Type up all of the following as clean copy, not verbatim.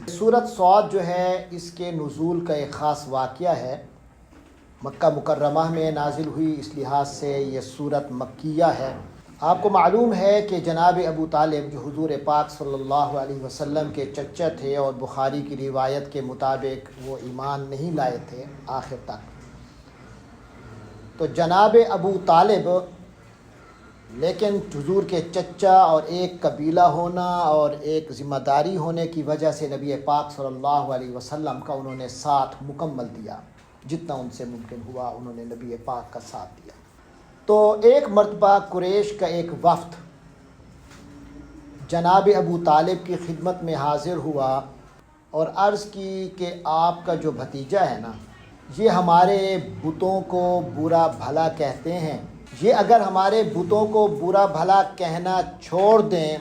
سورۃ صاد جو ہے اس کے نزول کا ایک خاص واقعہ ہے۔ مکہ مکرمہ میں نازل ہوئی، اس لحاظ سے یہ سورت مکیہ ہے۔ آپ کو معلوم ہے کہ جناب ابو طالب جو حضور پاک صلی اللہ علیہ وسلم کے چچا تھے، اور بخاری کی روایت کے مطابق وہ ایمان نہیں لائے تھے آخر تک، تو جناب ابو طالب لیکن حضور کے چچا اور ایک قبیلہ ہونا اور ایک ذمہ داری ہونے کی وجہ سے نبی پاک صلی اللہ علیہ وسلم کا انہوں نے ساتھ مکمل دیا، جتنا ان سے ممکن ہوا انہوں نے نبی پاک کا ساتھ دیا۔ تو ایک مرتبہ قریش کا ایک وفد جناب ابو طالب کی خدمت میں حاضر ہوا اور عرض کی کہ آپ کا جو بھتیجا ہے نا، یہ ہمارے بتوں کو برا بھلا کہتے ہیں، یہ اگر ہمارے بتوں کو برا بھلا کہنا چھوڑ دیں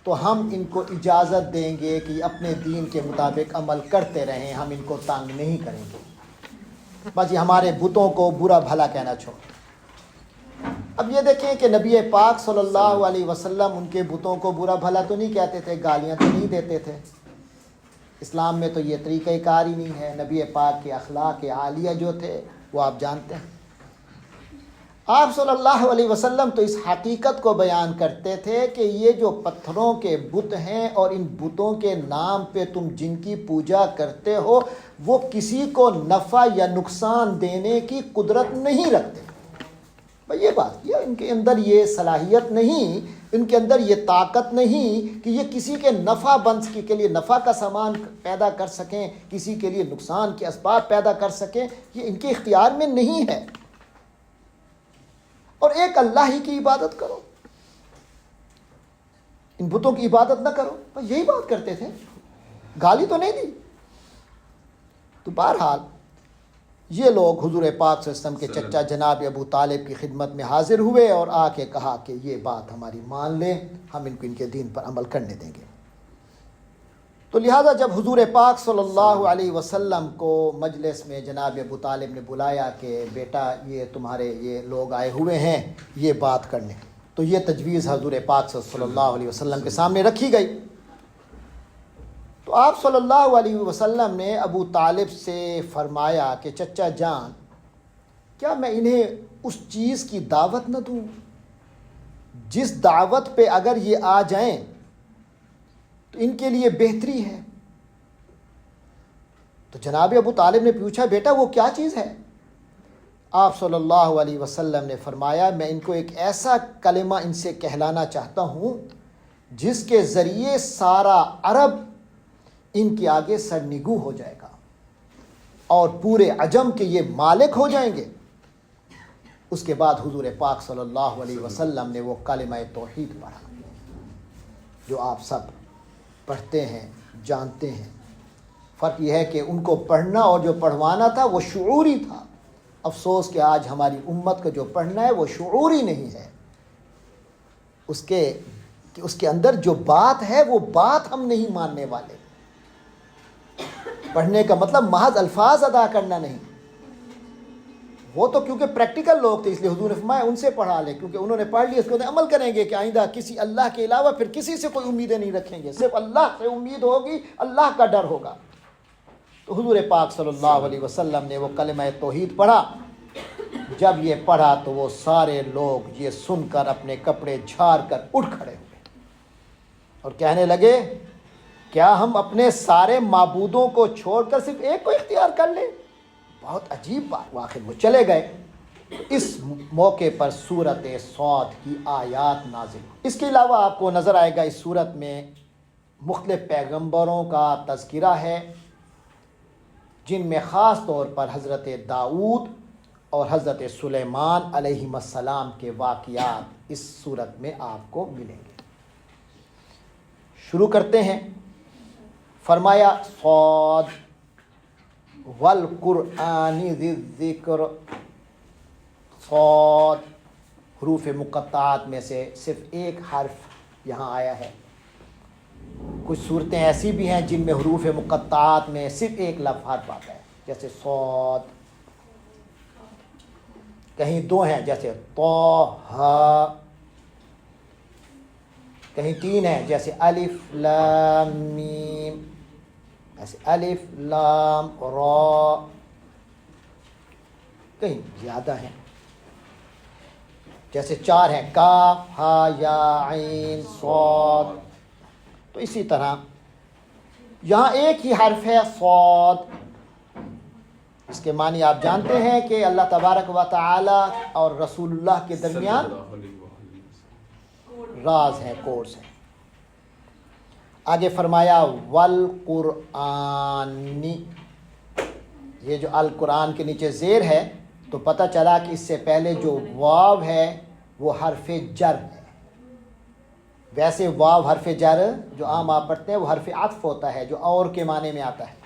تو ہم ان کو اجازت دیں گے کہ اپنے دین کے مطابق عمل کرتے رہیں، ہم ان کو تنگ نہیں کریں گے، بس یہ ہمارے بتوں کو برا بھلا کہنا چھوڑ۔ اب یہ دیکھیں کہ نبی پاک صلی اللہ علیہ وسلم ان کے بتوں کو برا بھلا تو نہیں کہتے تھے، گالیاں تو نہیں دیتے تھے، اسلام میں تو یہ طریقہ کار ہی نہیں ہے۔ نبی پاک کے اخلاق عالیہ جو تھے وہ آپ جانتے ہیں۔ آپ صلی اللہ علیہ وسلم تو اس حقیقت کو بیان کرتے تھے کہ یہ جو پتھروں کے بت ہیں اور ان بتوں کے نام پہ تم جن کی پوجا کرتے ہو، وہ کسی کو نفع یا نقصان دینے کی قدرت نہیں رکھتے۔ بھئی یہ بات، یہ ان کے اندر یہ صلاحیت نہیں، ان کے اندر یہ طاقت نہیں کہ یہ کسی کے نفع بنس کے لیے نفع کا سامان پیدا کر سکیں، کسی کے لیے نقصان کے اسباب پیدا کر سکیں، یہ ان کے اختیار میں نہیں ہے۔ اور ایک اللہ ہی کی عبادت کرو، ان بتوں کی عبادت نہ کرو، بس یہی بات کرتے تھے، گالی تو نہیں دی۔ تو بہرحال یہ لوگ حضور پاک صلی اللہ علیہ وسلم کے چچا جناب ابو طالب کی خدمت میں حاضر ہوئے اور آ کے کہا کہ یہ بات ہماری مان لیں، ہم ان کو ان کے دین پر عمل کرنے دیں گے۔ تو لہٰذا جب حضور پاک صلی اللہ علیہ وسلم کو مجلس میں جناب ابو طالب نے بلایا کہ بیٹا یہ تمہارے یہ لوگ آئے ہوئے ہیں یہ بات کرنے، تو یہ تجویز حضور پاک صلی اللہ علیہ وسلم کے سامنے رکھی گئی۔ تو آپ صلی اللہ علیہ وسلم نے ابو طالب سے فرمایا کہ چچا جان، کیا میں انہیں اس چیز کی دعوت نہ دوں جس دعوت پہ اگر یہ آ جائیں تو ان کے لیے بہتری ہے؟ تو جناب ابو طالب نے پوچھا بیٹا وہ کیا چیز ہے؟ آپ صلی اللہ علیہ وسلم نے فرمایا میں ان کو ایک ایسا کلمہ ان سے کہلانا چاہتا ہوں جس کے ذریعے سارا عرب ان کے آگے سرنگو ہو جائے گا اور پورے عجم کے یہ مالک ہو جائیں گے۔ اس کے بعد حضور پاک صلی اللہ علیہ وسلم نے وہ کلمہ توحید پڑھا جو آپ سب پڑھتے ہیں، جانتے ہیں۔ فرق یہ ہے کہ ان کو پڑھنا اور جو پڑھوانا تھا وہ شعوری تھا۔ افسوس کہ آج ہماری امت کو جو پڑھنا ہے وہ شعوری نہیں ہے، اس کے اندر جو بات ہے وہ بات ہم نہیں ماننے والے۔ پڑھنے کا مطلب محض الفاظ ادا کرنا نہیں، وہ تو کیونکہ پریکٹیکل لوگ تھے اس لیے حضور نے فرمایا ان سے پڑھا لے، کیونکہ انہوں نے پڑھ لیا، اس کو عمل کریں گے کہ آئندہ کسی اللہ کے علاوہ پھر کسی سے کوئی امیدیں نہیں رکھیں گے، صرف اللہ سے امید ہوگی، اللہ کا ڈر ہوگا۔ تو حضور پاک صلی اللہ علیہ وسلم نے وہ کلمہ توحید پڑھا۔ جب یہ پڑھا تو وہ سارے لوگ یہ سن کر اپنے کپڑے جھاڑ کر اٹھ کھڑے ہوئے اور کہنے لگے کیا ہم اپنے سارے معبودوں کو چھوڑ کر صرف ایک کو اختیار کر لیں؟ بہت عجیب بات، آخر وہ چلے گئے۔ اس موقع پر سورت صاد کی آیات نازل ہوئی۔ اس کے علاوہ آپ کو نظر آئے گا اس سورت میں مختلف پیغمبروں کا تذکرہ ہے، جن میں خاص طور پر حضرت داؤد اور حضرت سلیمان علیہ السلام کے واقعات اس سورت میں آپ کو ملیں گے۔ شروع کرتے ہیں۔ فرمایا صاد والقرآن ذی الذکر۔ صاد حروف مقطعات میں سے صرف ایک حرف یہاں آیا ہے۔ کچھ صورتیں ایسی بھی ہیں جن میں حروف مقطعات میں صرف ایک لفظ حرف آتا ہے، جیسے صاد، کہیں دو ہیں جیسے طہ، کہیں تین ہیں جیسے الف لام میم۔ ایسے الف لام را کہیں زیادہ ہیں، جیسے 4 ہیں کاف ہا یا عین صاد، تو اسی طرح یہاں ایک ہی حرف ہے صاد. اس کے معنی آپ جانتے ہیں کہ اللہ تبارک و تعالی اور رسول اللہ کے درمیان راز ہے، کورس ہے. آگے فرمایا والقرآن، یہ جو القرآن کے نیچے زیر ہے تو پتہ چلا کہ اس سے پہلے جو واو ہے وہ حرف جر ہے. ویسے واو حرف جر جو عام آپ پڑھتے ہیں وہ حرف عطف ہوتا ہے، جو اور کے معنی میں آتا ہے.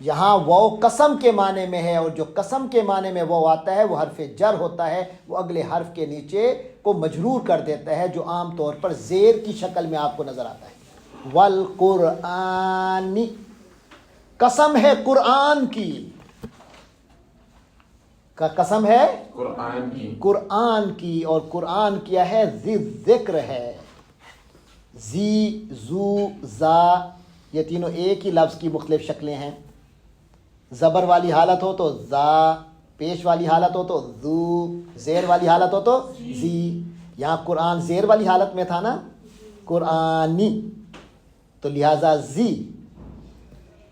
یہاں واو قسم کے معنی میں ہے، اور جو قسم کے معنی میں واو آتا ہے وہ حرف جر ہوتا ہے، وہ اگلے حرف کے نیچے کو مجرور کر دیتا ہے، جو عام طور پر زیر کی شکل میں آپ کو نظر آتا ہے. والقرآن، قسم ہے قرآن کی، کا قسم ہے قرآن کی، اور قرآن کیا ہے؟ ذی ذکر ہے. زی، زو، زا، یہ تینوں ایک ہی لفظ کی مختلف شکلیں ہیں. زبر والی حالت ہو تو زا، پیش والی حالت ہو تو زو، زیر والی حالت ہو تو زی. یہاں قرآن زیر والی حالت میں تھا نا، قرآنی، تو لہذا زی.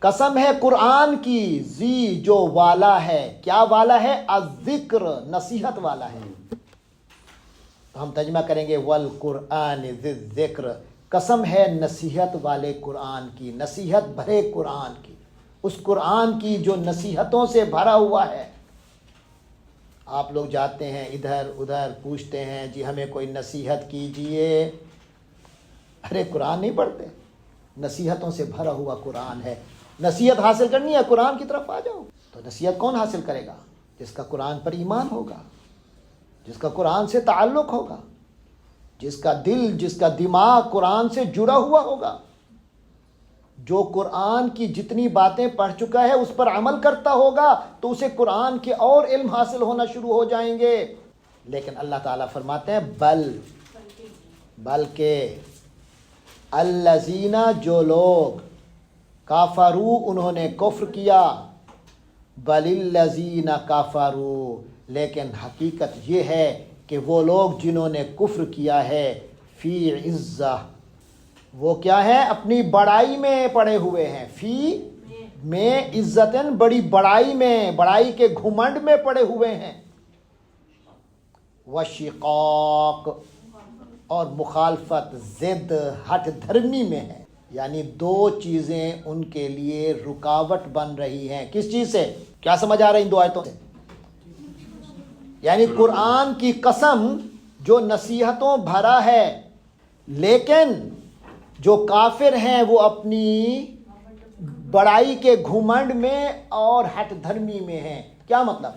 قسم ہے قرآن کی، زی جو والا ہے، کیا والا ہے؟ الذکر، نصیحت والا ہے. تو ہم ترجمہ کریں گے والقرآن ذی ذکر، قسم ہے نصیحت والے قرآن کی، نصیحت بھرے قرآن کی، اس قرآن کی جو نصیحتوں سے بھرا ہوا ہے. آپ لوگ جاتے ہیں ادھر ادھر پوچھتے ہیں جی ہمیں کوئی نصیحت کیجئے، ارے قرآن نہیں پڑھتے؟ نصیحتوں سے بھرا ہوا قرآن ہے. نصیحت حاصل کرنی ہے قرآن کی طرف آ جاؤ. تو نصیحت کون حاصل کرے گا؟ جس کا قرآن پر ایمان ہوگا، جس کا قرآن سے تعلق ہوگا، جس کا دل، جس کا دماغ قرآن سے جڑا ہوا ہوگا، جو قرآن کی جتنی باتیں پڑھ چکا ہے اس پر عمل کرتا ہوگا، تو اسے قرآن کے اور علم حاصل ہونا شروع ہو جائیں گے. لیکن اللہ تعالیٰ فرماتے ہیں بلکہ الذین، جو لوگ کافروا، انہوں نے کفر کیا، بل الذین کافروا، لیکن حقیقت یہ ہے کہ وہ لوگ جنہوں نے کفر کیا ہے، فی عزہ، وہ کیا ہے؟ اپنی بڑائی میں پڑے ہوئے ہیں. فی میں عزتن، بڑی بڑائی میں، بڑائی کے گھمنڈ میں پڑے ہوئے ہیں. وشقاق، اور مخالفت، ضد، ہٹ دھرمی میں ہے. یعنی 2 چیزیں ان کے لیے رکاوٹ بن رہی ہیں. کس چیز سے؟ کیا سمجھ آ رہا ہے ان 2 آیتوں سے؟ یعنی قرآن کی قسم جو نصیحتوں بھرا ہے، لیکن جو کافر ہیں وہ اپنی بڑائی کے گھمنڈ میں اور ہٹ دھرمی میں ہیں. کیا مطلب؟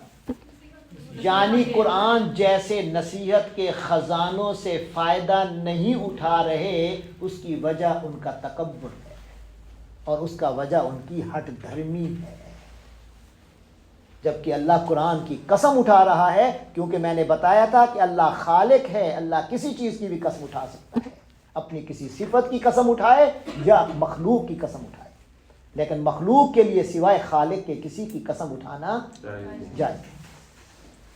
یعنی قرآن جیسے نصیحت کے خزانوں سے فائدہ نہیں اٹھا رہے، اس کی وجہ ان کا تکبر ہے، اور اس کا وجہ ان کی ہٹ دھرمی ہے. جبکہ اللہ قرآن کی قسم اٹھا رہا ہے، کیونکہ میں نے بتایا تھا کہ اللہ خالق ہے، اللہ کسی چیز کی بھی قسم اٹھا سکتا ہے، اپنی کسی صفت کی قسم اٹھائے یا مخلوق کی قسم اٹھائے، لیکن مخلوق کے لیے سوائے خالق کے کسی کی قسم اٹھانا جائز ہے.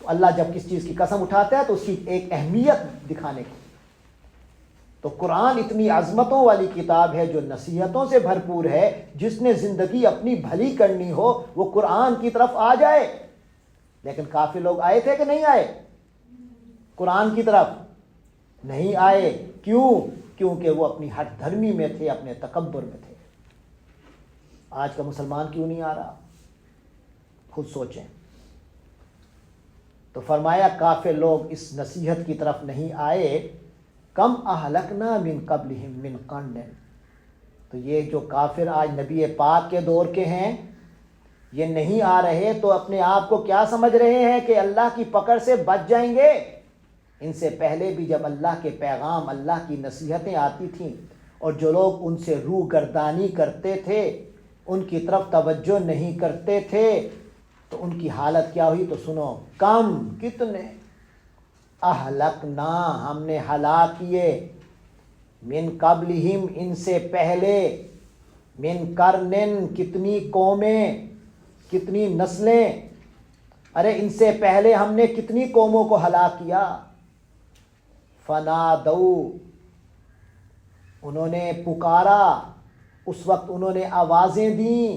تو اللہ جب کس چیز کی قسم اٹھاتا ہے تو اس کی ایک اہمیت دکھانے کی. تو قرآن اتنی عظمتوں والی کتاب ہے جو نصیحتوں سے بھرپور ہے. جس نے زندگی اپنی بھلی کرنی ہو وہ قرآن کی طرف آ جائے. لیکن کافی لوگ آئے تھے کہ نہیں آئے؟ قرآن کی طرف نہیں آئے. کیوں؟ کیونکہ وہ اپنی ہٹ دھرمی میں تھے، اپنے تکبر میں تھے. آج کا مسلمان کیوں نہیں آ رہا؟ خود سوچیں. تو فرمایا کافر لوگ اس نصیحت کی طرف نہیں آئے. کم اہلکنا من قبلہم من قرن، تو یہ جو کافر آج نبی پاک کے دور کے ہیں یہ نہیں آ رہے تو اپنے آپ کو کیا سمجھ رہے ہیں کہ اللہ کی پکڑ سے بچ جائیں گے؟ ان سے پہلے بھی جب اللہ کے پیغام، اللہ کی نصیحتیں آتی تھیں اور جو لوگ ان سے روح گردانی کرتے تھے، ان کی طرف توجہ نہیں کرتے تھے، تو ان کی حالت کیا ہوئی؟ تو سنو، کم، کتنے، اہلکنا، ہم نے ہلاک کیے، من قبلہم، ان سے پہلے، من قرن کتنی قومیں، کتنی نسلیں، ارے ان سے پہلے ہم نے کتنی قوموں کو ہلاک کیا. فنادو انہوں نے پکارا، اس وقت انہوں نے آوازیں دیں،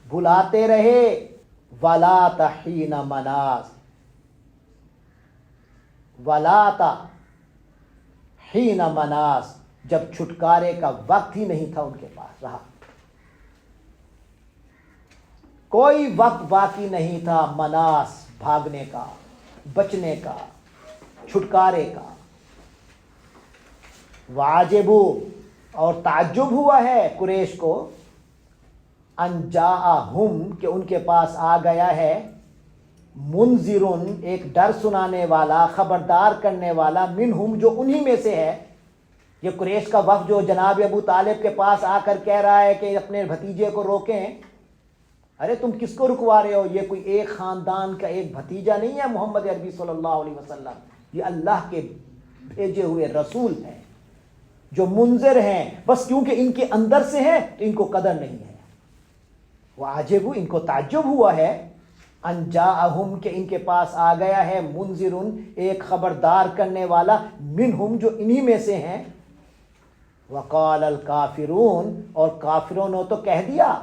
بلاتے رہے. ولا حین مناس، ولا حین مناس، جب چھٹکارے کا وقت ہی نہیں تھا ان کے پاس رہا، کوئی وقت باقی نہیں تھا مناس، بھاگنے کا، بچنے کا، چھٹکارے کا. واجبو اور تعجب ہوا ہے قریش کو، ان جاءہم کہ ان کے پاس آ گیا ہے، منذرن ایک ڈر سنانے والا، خبردار کرنے والا، منہم جو انہی میں سے ہے. یہ قریش کا وفد جو جناب ابو طالب کے پاس آ کر کہہ رہا ہے کہ اپنے بھتیجے کو روکیں، ارے تم کس کو رکوا رہے ہو؟ یہ کوئی ایک خاندان کا ایک بھتیجا نہیں ہے محمد عربی صلی اللہ علیہ وسلم، یہ اللہ کے بھیجے ہوئے رسول ہیں جو منذر ہیں. بس کیونکہ ان کے اندر سے ہیں تو ان کو قدر نہیں ہے. واجب ان کو تعجب ہوا ہے، ان جاءہم کہ ان کے پاس آ گیا ہے، منذرن ایک خبردار کرنے والا، منہم جو انہی میں سے ہیں. وقال الکافرون اور کافروں نے تو کہہ دیا،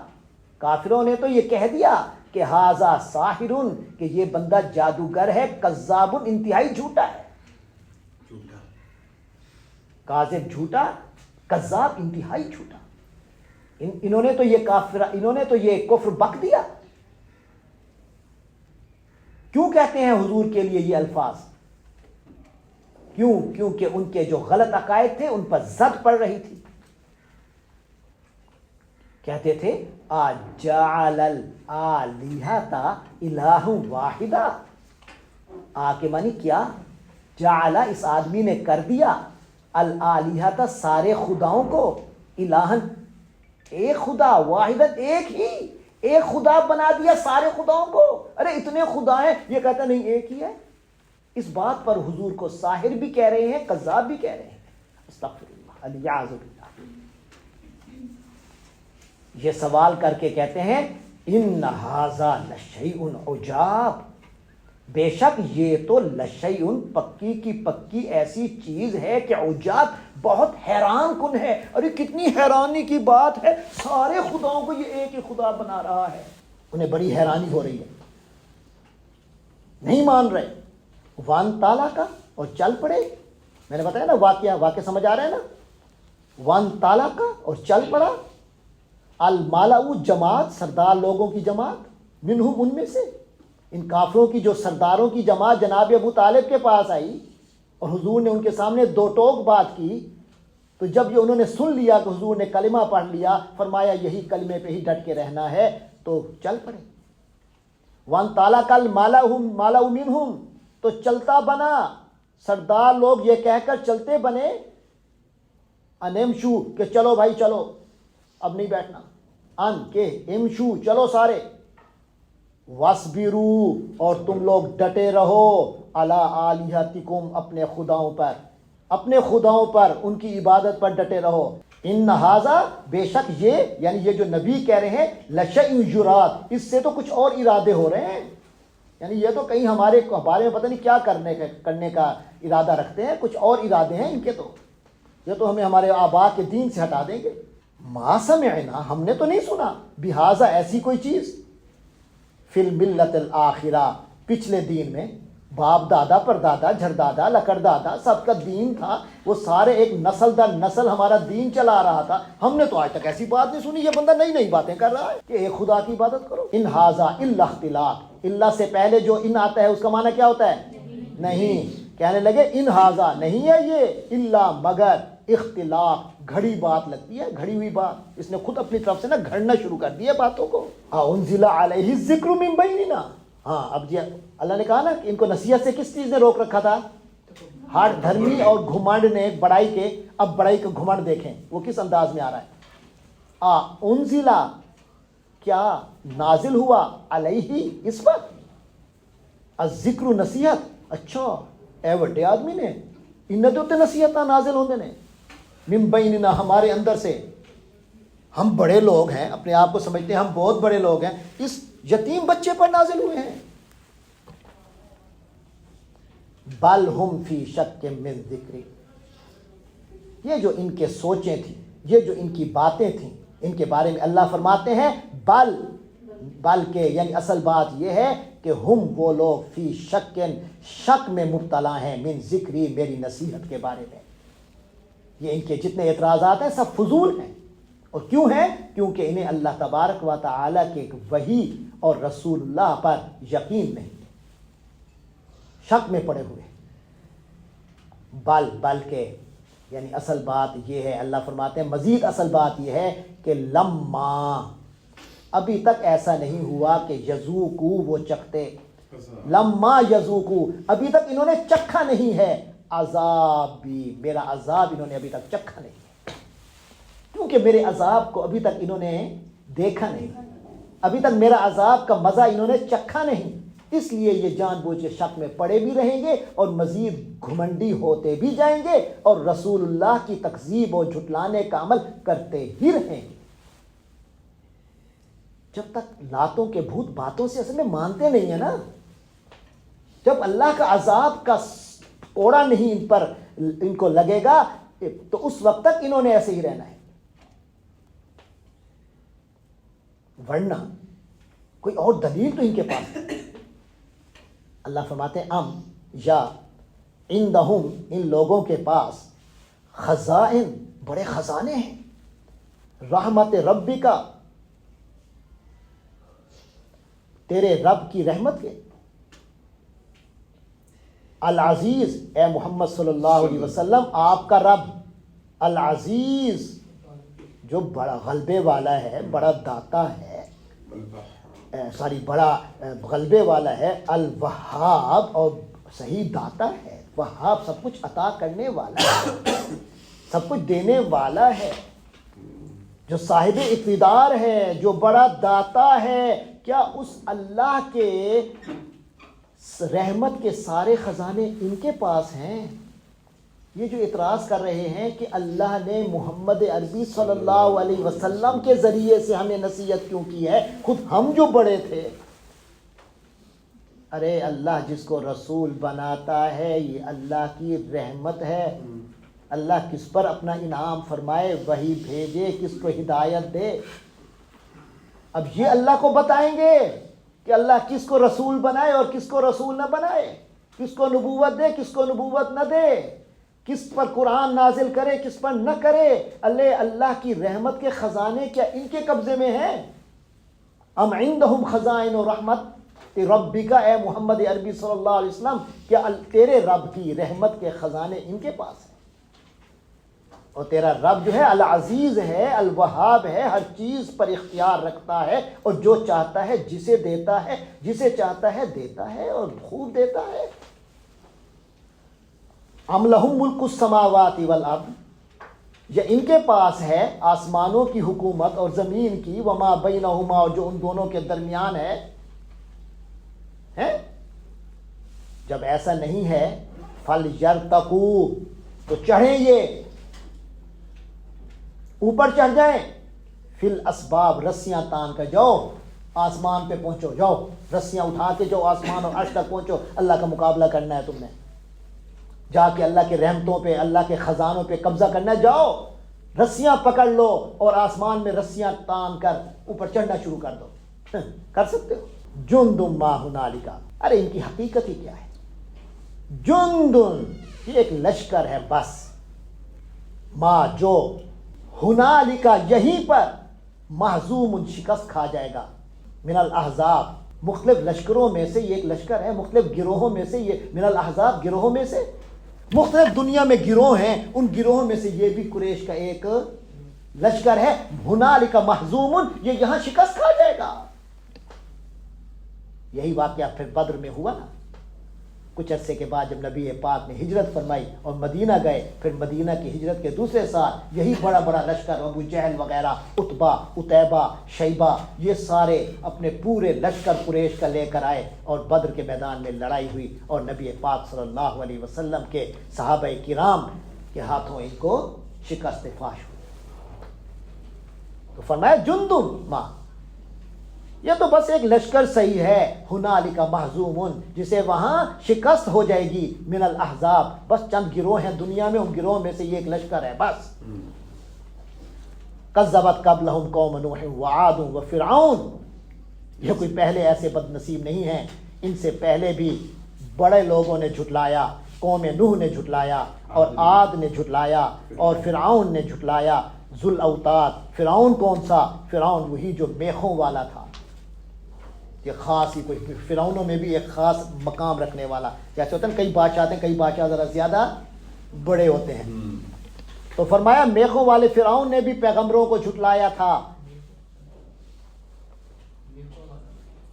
کافروں نے تو یہ کہہ دیا کہ ھذا ساحر کہ یہ بندہ جادوگر ہے، کذاب انتہائی جھوٹا ہے. کاذب جھوٹا، کذاب انتہائی جھوٹا. انہوں نے تو یہ انہوں نے تو یہ کفر بک دیا. کیوں کہتے ہیں حضور کے لیے یہ الفاظ؟ کیوں؟ کیونکہ ان کے جو غلط عقائد تھے ان پر زد پڑ رہی تھی. کہتے تھے اجعل الالہۃ الہ واحدہ، آ کے معنی کیا؟ جعل اس آدمی نے کر دیا، الالہۃ سارے خداؤں کو، الہن ایک خدا، واحدت ایک ہی، ایک خدا بنا دیا سارے خداؤں کو. ارے اتنے خدا ہیں، یہ کہتا نہیں ایک ہی ہے. اس بات پر حضور کو ساحر بھی کہہ رہے ہیں، کذاب بھی کہہ رہے ہیں. استغفر اللہ، الیاذ باللہ. یہ سوال کر کے کہتے ہیں ان ھذا لشیء عجاب، بے شک یہ تو لشیء پکی کی پکی ایسی چیز ہے کہ عجاب بہت حیران کن ہے. ارے کتنی حیرانی کی بات ہے، سارے خداؤں کو یہ ایک ہی خدا بنا رہا ہے. انہیں بڑی حیرانی ہو رہی ہے، نہیں مان رہے. وان تالا کا اور چل پڑے. میں نے بتایا نا واقعہ سمجھ آ رہا ہے نا. وان تالا کا اور چل پڑا. المالؤ جماعت، سردار لوگوں کی جماعت، منہم ان میں سے، ان کافروں کی جو سرداروں کی جماعت جناب ابو طالب کے پاس آئی اور حضور نے ان کے سامنے دو ٹوک بات کی. تو جب یہ انہوں نے سن لیا کہ حضور نے کلمہ پڑھ لیا، فرمایا یہی کلمے پہ ہی ڈٹ کے رہنا ہے، تو چل پڑے. وان تالا کل مالؤ منہم، تو چلتا بنا، سردار لوگ یہ کہہ کر چلتے بنے، انمشو کہ چلو بھائی چلو، اب نہیں بیٹھنا، ان کے امشو چلو سارے، واسبرو اور تم لوگ ڈٹے رہو، علی آلہتکم اپنے خداؤں پر، اپنے خداؤں پر ان کی عبادت پر ڈٹے رہو. ان ھذا بے شک یہ، یعنی یہ جو نبی کہہ رہے ہیں، لشیء یراد، اس سے تو کچھ اور ارادے ہو رہے ہیں. یعنی یہ تو کہیں ہمارے بارے میں پتہ نہیں کیا کرنے کا ارادہ رکھتے ہیں، کچھ اور ارادے ہیں ان کے. تو یہ تو ہمیں ہمارے آبا کے دین سے ہٹا دیں گے. ما سمعنا، ہم نے تو نہیں سنا، بہذا ایسی کوئی چیز، فی الملت الآخرہ، پچھلے دین میں باپ دادا پردادا جھردادا لکڑدادا سب کا دین تھا، وہ سارے ایک نسل در نسل ہمارا دین چلا رہا تھا. ہم نے تو آج تک ایسی بات نہیں سنی. یہ بندہ نئی نئی باتیں کر رہا ہے کہ ایک خدا کی عبادت کرو. ان ھذا الا اختلاق، اللہ سے پہلے جو ان آتا ہے اس کا معنی کیا ہوتا ہے؟ نہیں. کہنے لگے ان ھذا نہیں ہے یہ، الا مگر اختلاق، گھڑی بات لگتی ہے، گھڑی ہوئی بات. اس نے خود اپنی طرف سے نا گھڑنا شروع کر دیا باتوں کو. انزل علیہ الذکر من بیننا. ہاں اب جی اللہ نے کہا نا کہ ان کو نصیحت سے کس چیز نے روک رکھا تھا؟ ہٹ دھرمی اور گھمنڈ نے، بڑائی کے. اب بڑائی کا گھمنڈ دیکھیں وہ کس انداز میں آ رہا ہے. انزلہ کیا نازل ہوا، علیہ اس پر، الذکر نصیحت. اچھا اے وڈے آدمی نے انہیں تو نصیحت نازل ہوندے نے، من بیننا ہمارے اندر سے، ہم بڑے لوگ ہیں، اپنے آپ کو سمجھتے ہیں ہم بہت بڑے لوگ ہیں، اس یتیم بچے پر نازل ہوئے ہیں۔ بل ہم فی شک من ذکری، یہ جو ان کے سوچیں تھیں، یہ جو ان کی باتیں تھیں، ان کے بارے میں اللہ فرماتے ہیں بلکہ یعنی اصل بات یہ ہے کہ ہم وہ لوگ فی شک میں مبتلا ہیں، من ذکری میری نصیحت کے بارے میں۔ یہ ان کے جتنے اعتراضات ہیں سب فضول ہیں، اور کیوں ہیں؟ کیونکہ انہیں اللہ تبارک و تعالیٰ کے وحی اور رسول اللہ پر یقین نہیں، شک میں پڑے ہوئے۔ بلکہ یعنی اصل بات یہ ہے، اللہ فرماتے ہیں مزید اصل بات یہ ہے کہ لما، ابھی تک ایسا نہیں ہوا کہ یذوقو وہ چکھتے، لما یذوقو ابھی تک انہوں نے چکھا نہیں ہے، عذاب بھی میرا عذاب انہوں نے ابھی تک چکھا نہیں ہے، کیونکہ میرے عذاب کو ابھی تک انہوں نے دیکھا نہیں، ابھی تک میرا عذاب کا مزہ انہوں نے چکھا نہیں، اس لیے یہ جان بوجھ کے شک میں پڑے بھی رہیں گے اور مزید گھمنڈی ہوتے بھی جائیں گے اور رسول اللہ کی تکذیب اور جھٹلانے کا عمل کرتے ہی رہیں گے، جب تک لاتوں کے بھوت باتوں سے اصل میں مانتے نہیں ہیں نا۔ جب اللہ کا عذاب کا کوڑا نہیں ان کو لگے گا تو اس وقت تک انہوں نے ایسے ہی رہنا ہے، ورنہ کوئی اور دلیل تو ان کے پاس ہے۔ اللہ فرماتے ہیں یا عندہم ان لوگوں کے پاس خزائن بڑے خزانے ہیں، رحمت ربی کا تیرے رب کی رحمت کے، العزیز اے محمد صلی اللہ علیہ وسلم آپ کا رب العزیز جو بڑا غلبے والا ہے، بڑا داتا ہے، بڑا غلبے والا ہے، الوہاب اور صحیح داتا ہے، وہاب سب کچھ عطا کرنے والا ہے، سب کچھ دینے والا ہے، جو صاحب اقتدار ہے، جو بڑا داتا ہے۔ کیا اس اللہ کے رحمت کے سارے خزانے ان کے پاس ہیں؟ یہ جو اعتراض کر رہے ہیں کہ اللہ نے محمد عربی صلی اللہ علیہ وسلم کے ذریعے سے ہمیں نصیحت کیوں کی ہے، خود ہم جو بڑے تھے۔ ارے اللہ جس کو رسول بناتا ہے یہ اللہ کی رحمت ہے، اللہ کس پر اپنا انعام فرمائے، وہی بھیجے، کس کو ہدایت دے۔ اب یہ اللہ کو بتائیں گے کہ اللہ کس کو رسول بنائے اور کس کو رسول نہ بنائے، کس کو نبوت دے کس کو نبوت نہ دے، کس پر قرآن نازل کرے کس پر نہ کرے۔ اللہ کی رحمت کے خزانے کیا ان کے قبضے میں ہیں؟ ام عندہم خزائن و رحمت ربک، اے محمد عربی صلی اللہ علیہ وسلم کیا تیرے رب کی رحمت کے خزانے ان کے پاس ہیں؟ اور تیرا رب جو ہے العزیز ہے، الوہاب ہے، ہر چیز پر اختیار رکھتا ہے، اور جو چاہتا ہے جسے دیتا ہے، جسے چاہتا ہے دیتا ہے اور خوب دیتا ہے۔ ام لہم ملک السماوات والارض، یہ ان کے پاس ہے آسمانوں کی حکومت اور زمین کی، وما بینہما اور جو ان دونوں کے درمیان ہے۔ جب ایسا نہیں ہے فَلْيَرْتَقُوا تو چڑھیں، یہ اوپر چڑھ جائیں، فی الاسباب رسیاں تان کر جاؤ، آسمان پہ پہنچو، جاؤ رسیاں اٹھا کے جاؤ آسمان اور عرش تک پہنچو، اللہ کا مقابلہ کرنا ہے تم نے، جا کے اللہ کے رحمتوں پہ اللہ کے خزانوں پہ قبضہ کرنا ہے، جاؤ رسیاں پکڑ لو اور آسمان میں رسیاں تان کر اوپر چڑھنا شروع کر دو۔ کر سکتے ہو؟ جندم ما ہنالک، ارے ان کی حقیقت ہی کیا ہے؟ جندن یہ ایک لشکر ہے بس، ما جو ہنالک یہیں پر محزوم شکست کھا جائے گا، من الاحزاب مختلف لشکروں میں سے یہ ایک لشکر ہے، مختلف گروہوں میں سے یہ، من الاحزاب گروہوں میں سے، مختلف دنیا میں گروہ ہیں، ان گروہوں میں سے یہ بھی قریش کا ایک لشکر ہے۔ ہنالک محزوم یہ یہاں شکست کھا جائے گا۔ یہی واقعہ پھر بدر میں ہوا نا، کچھ عرصے کے بعد جب نبی پاک نے ہجرت فرمائی اور مدینہ گئے، پھر مدینہ کی ہجرت کے دوسرے سال یہی بڑا بڑا لشکر ابو جہل وغیرہ، عتبہ، عتیبہ، شیبہ، یہ سارے اپنے پورے لشکر قریش کا لے کر آئے اور بدر کے میدان میں لڑائی ہوئی، اور نبی پاک صلی اللہ علیہ وسلم کے صحابہ کرام کے ہاتھوں ان کو شکست فاش ہوئی۔ تو فرمایا جندم ما، یہ تو بس ایک لشکر صحیح ہے، ہنالک محزوم، جسے وہاں شکست ہو جائے گی، من الاحزاب، بس چند گروہ ہیں دنیا میں، ان گروہ میں سے یہ ایک لشکر ہے بس. کذبت قبلہم قوم نوح وعاد وفرعون، یہ کوئی پہلے ایسے بد نصیب نہیں ہیں، ان سے پہلے بھی بڑے لوگوں نے جھٹلایا، قوم نوح نے جھٹلایا اور عاد نے جھٹلایا اور فرعون نے جھٹلایا. ذو الاوتاد، فرعون کون سا؟ فرعون وہی جو میخوں والا تھا، یہ خاص ہی کوئی، فرعونوں میں بھی ایک خاص مقام رکھنے والا، جیسے ہوتا ہے کئی بادشاہ آتے ہیں، کئی بادشاہ ذرا زیادہ بڑے ہوتے ہیں. تو فرمایا میخوں والے فرعون نے بھی پیغمبروں کو جھٹلایا تھا.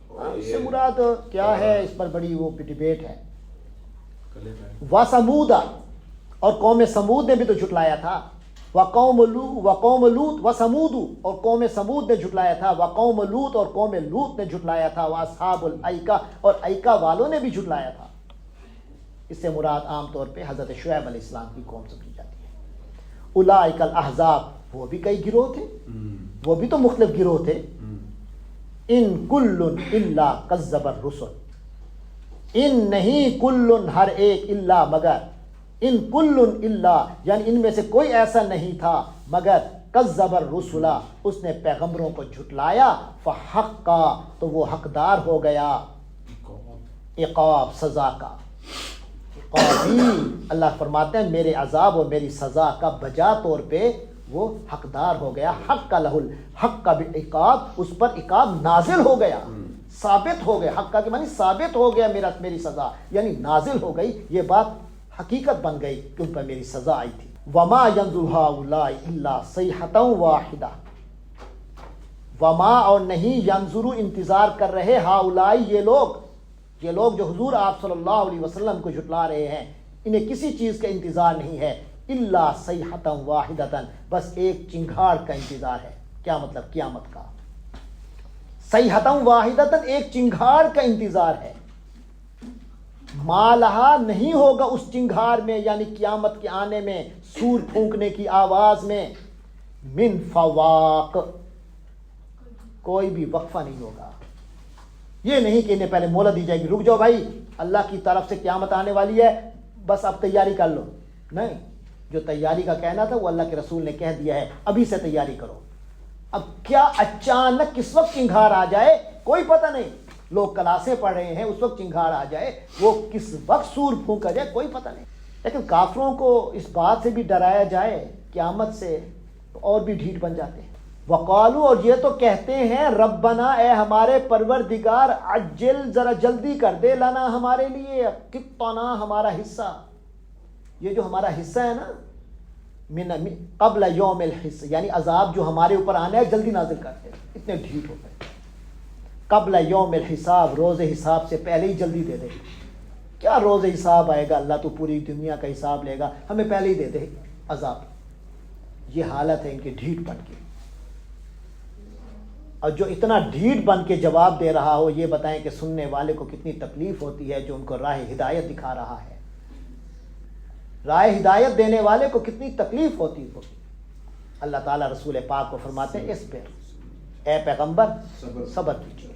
اس سے مراد کیا ہے، اس پر بڑی وہ ڈبیٹ ہے. وَثَمُودَ، اور قوم سمود نے بھی تو جھٹلایا تھا. وقوم لوط وثمود، اور قوم سمود نے جھٹلایا تھا. وقوم لوط، اور قوم لوط نے جھٹلایا تھا. واصحاب الایکہ، اور ایکہ والوں نے بھی جھٹلایا تھا. اس سے مراد عام طور پہ حضرت شعیب علیہ السلام کی قوم سمجھی جاتی ہے. اولئک الاحزاب، وہ بھی کئی گروہ تھے، وہ بھی تو مختلف گروہ تھے. ان کل الا کذب الرسل، ان نہیں کل ہر ایک، الا مگر، ان کل الا یعنی ان میں سے کوئی ایسا نہیں تھا مگر کذب الرسل، اس نے پیغمبروں کو جھٹلایا. فحقا، تو وہ حقدار ہو گیا عقاب، سزا کا. عقابی، اللہ فرماتے ہیں میرے عذاب اور میری سزا کا بجا طور پہ وہ حقدار ہو گیا. حق کا لہل، حق کا بھی عقاب، اس پر عقاب نازل ہو گیا، ثابت ہو گیا. حق کا کہ معنی ثابت ہو گیا میری سزا، یعنی نازل ہو گئی، یہ بات حقیقت بن گئی کہ ان پر میری سزا آئی تھی. وما ينظر هؤلاء الا صيحة واحدة، وما، اور نہیں، ینظر انتظار کر رہے، ہؤلاء یہ لوگ جو حضور آپ صلی اللہ علیہ وسلم کو جھٹلا رہے ہیں، انہیں کسی چیز کا انتظار نہیں ہے، الا صیحۃ واحدۃ، بس ایک چنگھاڑ کا انتظار ہے. کیا مطلب؟ قیامت کا. صیحۃ واحدۃ، ایک چنگھاڑ کا انتظار ہے. مالہا، نہیں ہوگا اس چنگھاڑ میں، یعنی قیامت کے آنے میں، سور پھونکنے کی آواز میں، من فواق، کوئی بھی وقفہ نہیں ہوگا. یہ نہیں کہ انہیں پہلے مہلت دی جائے گی، رک جاؤ بھائی اللہ کی طرف سے قیامت آنے والی ہے، بس اب تیاری کر لو. نہیں، جو تیاری کا کہنا تھا وہ اللہ کے رسول نے کہہ دیا ہے، ابھی سے تیاری کرو. اب کیا اچانک کس وقت چنگھاڑ آ جائے کوئی پتہ نہیں. لوگ کلاسیں پڑھ رہے ہیں، اس وقت چنگھاڑ آ جائے، وہ کس وقت سور پھونکا جائے کوئی پتہ نہیں. لیکن کافروں کو اس بات سے بھی ڈرایا جائے قیامت سے تو اور بھی ڈھیٹ بن جاتے ہیں. وقالو، اور یہ تو کہتے ہیں، ربنا، اے ہمارے پروردگار، عجل، ذرا جلدی کر دے، لنا، ہمارے لیے، قطنا، ہمارا حصہ. یہ جو ہمارا حصہ ہے نا، من قبل یوم الحس، یعنی عذاب جو ہمارے اوپر آنا ہے جلدی نازل کرتے. اتنے ڈھیٹ ہو گئے. قبل یوم الحساب، روز حساب سے پہلے ہی جلدی دے دے. کیا روز حساب آئے گا؟ اللہ تو پوری دنیا کا حساب لے گا، ہمیں پہلے ہی دے دے عذاب. یہ حالت ہے ان کی ڈھیٹ بن کے. اور جو اتنا ڈھیٹ بن کے جواب دے رہا ہو، یہ بتائیں کہ سننے والے کو کتنی تکلیف ہوتی ہے جو ان کو راہ ہدایت دکھا رہا ہے. راہ ہدایت دینے والے کو کتنی تکلیف ہوتی ہوگی. اللہ تعالیٰ رسول پاک کو فرماتے ہیں، اس پر اے پیغمبر صبر کیجیے،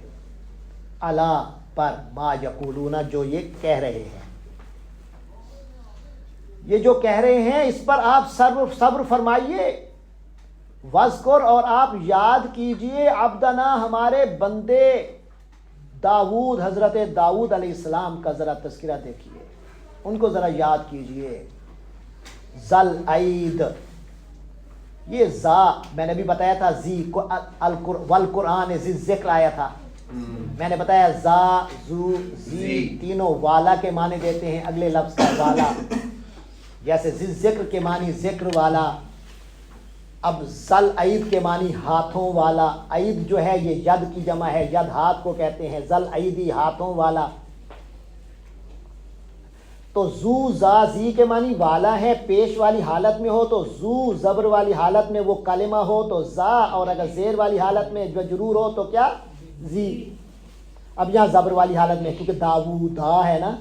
الا، پر، ما یقولون، جو یہ کہہ رہے ہیں. یہ جو کہہ رہے ہیں اس پر آپ صبر فرمائیے. وذکر، اور آپ یاد کیجئے، عبدنا، ہمارے بندے داؤد، حضرت داؤد علیہ السلام کا ذرا تذکرہ دیکھیے، ان کو ذرا یاد کیجئے. ذل عید، یہ زا میں نے بھی بتایا تھا، زی والقرآن ذی ذکر آیا تھا. میں نے بتایا زا، زو، زی تینوں والا کے معنی دیتے ہیں. اگلے لفظ کا والا، جیسے ذی ذکر کے معنی ذکر والا. اب ذل عید کے معنی ہاتھوں والا. عید جو ہے یہ ید کی جمع ہے، ید ہاتھ کو کہتے ہیں. ذل عیدی، ہاتھوں والا. تو زو، زا، زی کے معنی والا ہے، پیش والی حالت میں ہو تو زو، زبر والی حالت میں وہ کلمہ ہو تو زا، اور اگر زیر والی حالت میں مجرور ہو تو کیا؟ زی. اب یہاں زبر والی حالت میں، کیونکہ داؤد ہے نا،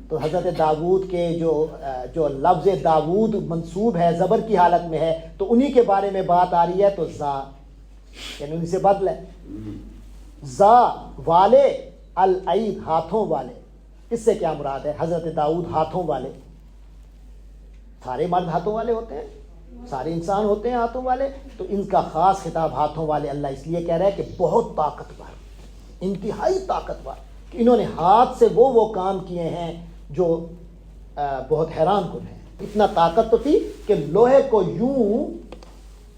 تو حضرت داؤد کے جو لفظ داؤد منصوب ہے زبر کی حالت میں ہے، تو انہی کے بارے میں بات آ رہی ہے تو زا. یعنی ان سے بدل ہے. ذا والے، العید ہاتھوں والے. اس سے کیا مراد ہے؟ حضرت داؤد ہاتھوں والے. سارے مرد ہاتھوں والے ہوتے ہیں، سارے انسان ہوتے ہیں ہاتھوں والے، تو ان کا خاص خطاب ہاتھوں والے اللہ اس لیے کہہ رہا ہے کہ بہت طاقتور، انتہائی طاقتور، کہ انہوں نے ہاتھ سے وہ کام کیے ہیں جو بہت حیران کن ہیں. اتنا طاقت تو تھی کہ لوہے کو یوں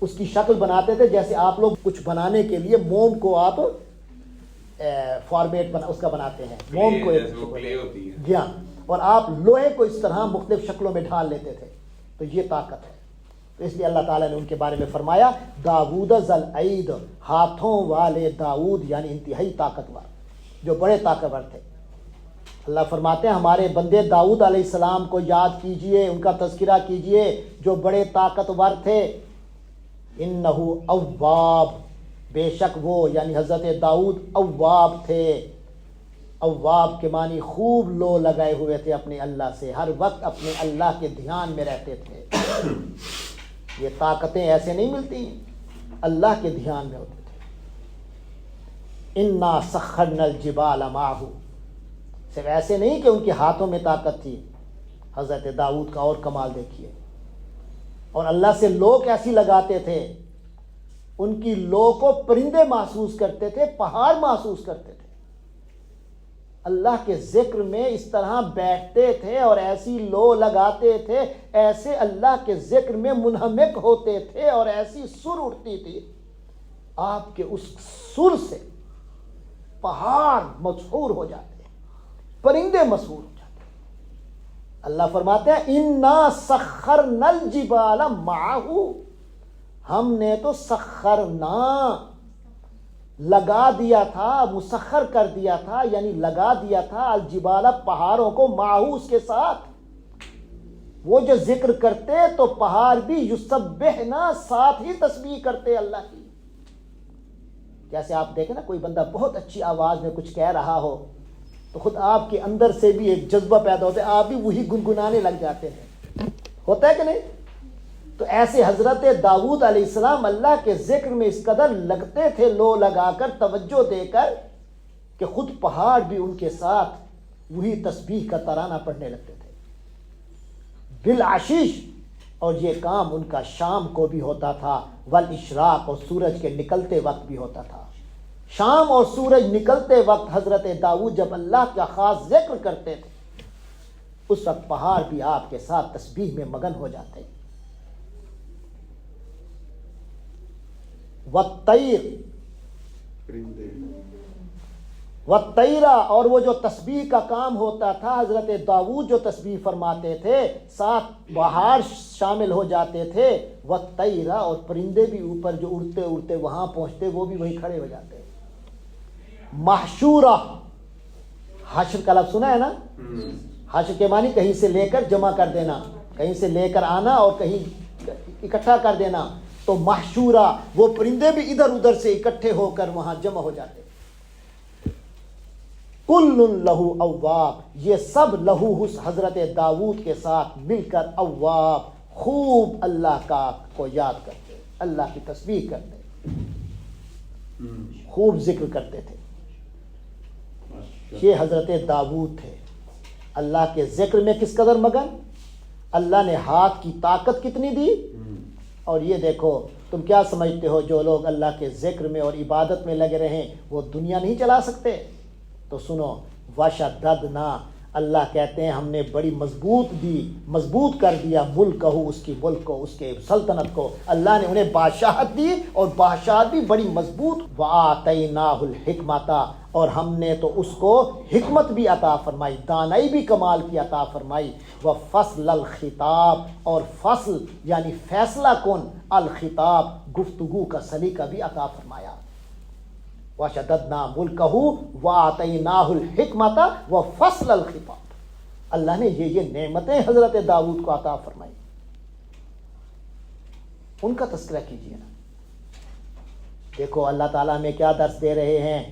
اس کی شکل بناتے تھے جیسے آپ لوگ کچھ بنانے کے لیے موم کو آپ فارمیٹ اس کا بناتے ہیں، موم کو گیا، اور آپ لوہے کو اس طرح مختلف شکلوں میں ڈھال لیتے تھے. تو یہ طاقت ہے. تو اس لیے اللہ تعالیٰ نے ان کے بارے میں فرمایا داود ذل عید، ہاتھوں والے داؤد، یعنی انتہائی طاقتور، جو بڑے طاقتور تھے. اللہ فرماتے ہیں ہمارے بندے داؤد علیہ السلام کو یاد کیجئے، ان کا تذکرہ کیجئے جو بڑے طاقتور تھے. انہ اواب، بے شک وہ یعنی حضرت داؤد اواب تھے. اواب کے معنی خوب لو لگائے ہوئے تھے اپنے اللہ سے، ہر وقت اپنے اللہ کے دھیان میں رہتے تھے. یہ طاقتیں ایسے نہیں ملتی، اللہ کے دھیان میں ہوتے تھے. انا سخرنا الجبال معہ، صرف ایسے نہیں کہ ان کے ہاتھوں میں طاقت تھی. حضرت داؤد کا اور کمال دیکھیے. اور اللہ سے لو کیسی لگاتے تھے، ان کی لو کو پرندے محسوس کرتے تھے، پہاڑ محسوس کرتے تھے. اللہ کے ذکر میں اس طرح بیٹھتے تھے اور ایسی لو لگاتے تھے، ایسے اللہ کے ذکر میں منہمک ہوتے تھے، اور ایسی سر اٹھتی تھی آپ کے اس سر سے پہاڑ مسحور ہو جاتے، پرندے مسحور ہو جاتے. اللہ فرماتے ہیں انا سخرنا الجبال معہ، ہم نے تو سخرنا لگا دیا تھا، مسخر کر دیا تھا، یعنی لگا دیا تھا الجبال پہاڑوں کو، معہ اس کے ساتھ. وہ جو ذکر کرتے تو پہاڑ بھی یسبحنا، ساتھ ہی تسبیح کرتے اللہ کی. جیسے آپ دیکھیں نا کوئی بندہ بہت اچھی آواز میں کچھ کہہ رہا ہو تو خود آپ کے اندر سے بھی ایک جذبہ پیدا ہوتا ہے، آپ بھی وہی گنگنانے لگ جاتے ہیں. ہوتا ہے کہ نہیں؟ تو ایسے حضرت داؤد علیہ السلام اللہ کے ذکر میں اس قدر لگتے تھے، لو لگا کر، توجہ دے کر، کہ خود پہاڑ بھی ان کے ساتھ وہی تسبیح کا ترانہ پڑھنے لگتے تھے. بالعشیش، اور یہ کام ان کا شام کو بھی ہوتا تھا، والاشراق، اور سورج کے نکلتے وقت بھی ہوتا تھا. شام اور سورج نکلتے وقت حضرت داؤد جب اللہ کا خاص ذکر کرتے تھے اس وقت پہاڑ بھی آپ کے ساتھ تسبیح میں مگن ہو جاتے. والطیر، والطیرہ، اور وہ جو تسبیح کا کام ہوتا تھا، حضرت داؤد جو تسبیح فرماتے تھے ساتھ پہاڑ شامل ہو جاتے تھے. والطیرہ، اور پرندے بھی اوپر جو اڑتے اڑتے وہاں پہنچتے وہ بھی وہیں کھڑے ہو جاتے. محشورہ، حشر کا لفظ سنا ہے نا؟ حشر کے معنی کہیں سے لے کر جمع کر دینا، کہیں سے لے کر آنا اور کہیں اکٹھا کر دینا. تو محشورہ، وہ پرندے بھی ادھر ادھر سے اکٹھے ہو کر وہاں جمع ہو جاتے. کل لہو اواب، یہ سب لہو حضرت داؤد کے ساتھ مل کر اواب، خوب اللہ کا کو یاد کرتے، اللہ کی تسبیح کرتے، خوب ذکر کرتے تھے. یہ حضرت داؤد تھے اللہ کے ذکر میں کس قدر مگن. اللہ نے ہاتھ کی طاقت کتنی دی. اور یہ دیکھو تم کیا سمجھتے ہو جو لوگ اللہ کے ذکر میں اور عبادت میں لگے رہیں وہ دنیا نہیں چلا سکتے؟ تو سنو، وشددنا، اللہ کہتے ہیں ہم نے بڑی مضبوط کر دیا ملکہ، اس کی ملک کو، اس کے سلطنت کو. اللہ نے انہیں بادشاہت دی اور بادشاہت بھی بڑی مضبوط. وآتیناہ الحکمۃ، اور ہم نے تو اس کو حکمت بھی عطا فرمائی، دانائی بھی کمال کی عطا فرمائی. وفصل الخطاب، اور فصل یعنی فیصلہ کن، الخطاب گفتگو کا سلیقہ بھی عطا فرمایا. وشددنا ملکہ وآتیناہ الحکمۃ وفصل الخطاب، اللہ نے یہ نعمتیں حضرت داؤد کو عطا فرمائی. ان کا تذکرہ کیجیے نا. دیکھو اللہ تعالیٰ ہمیں کیا درس دے رہے ہیں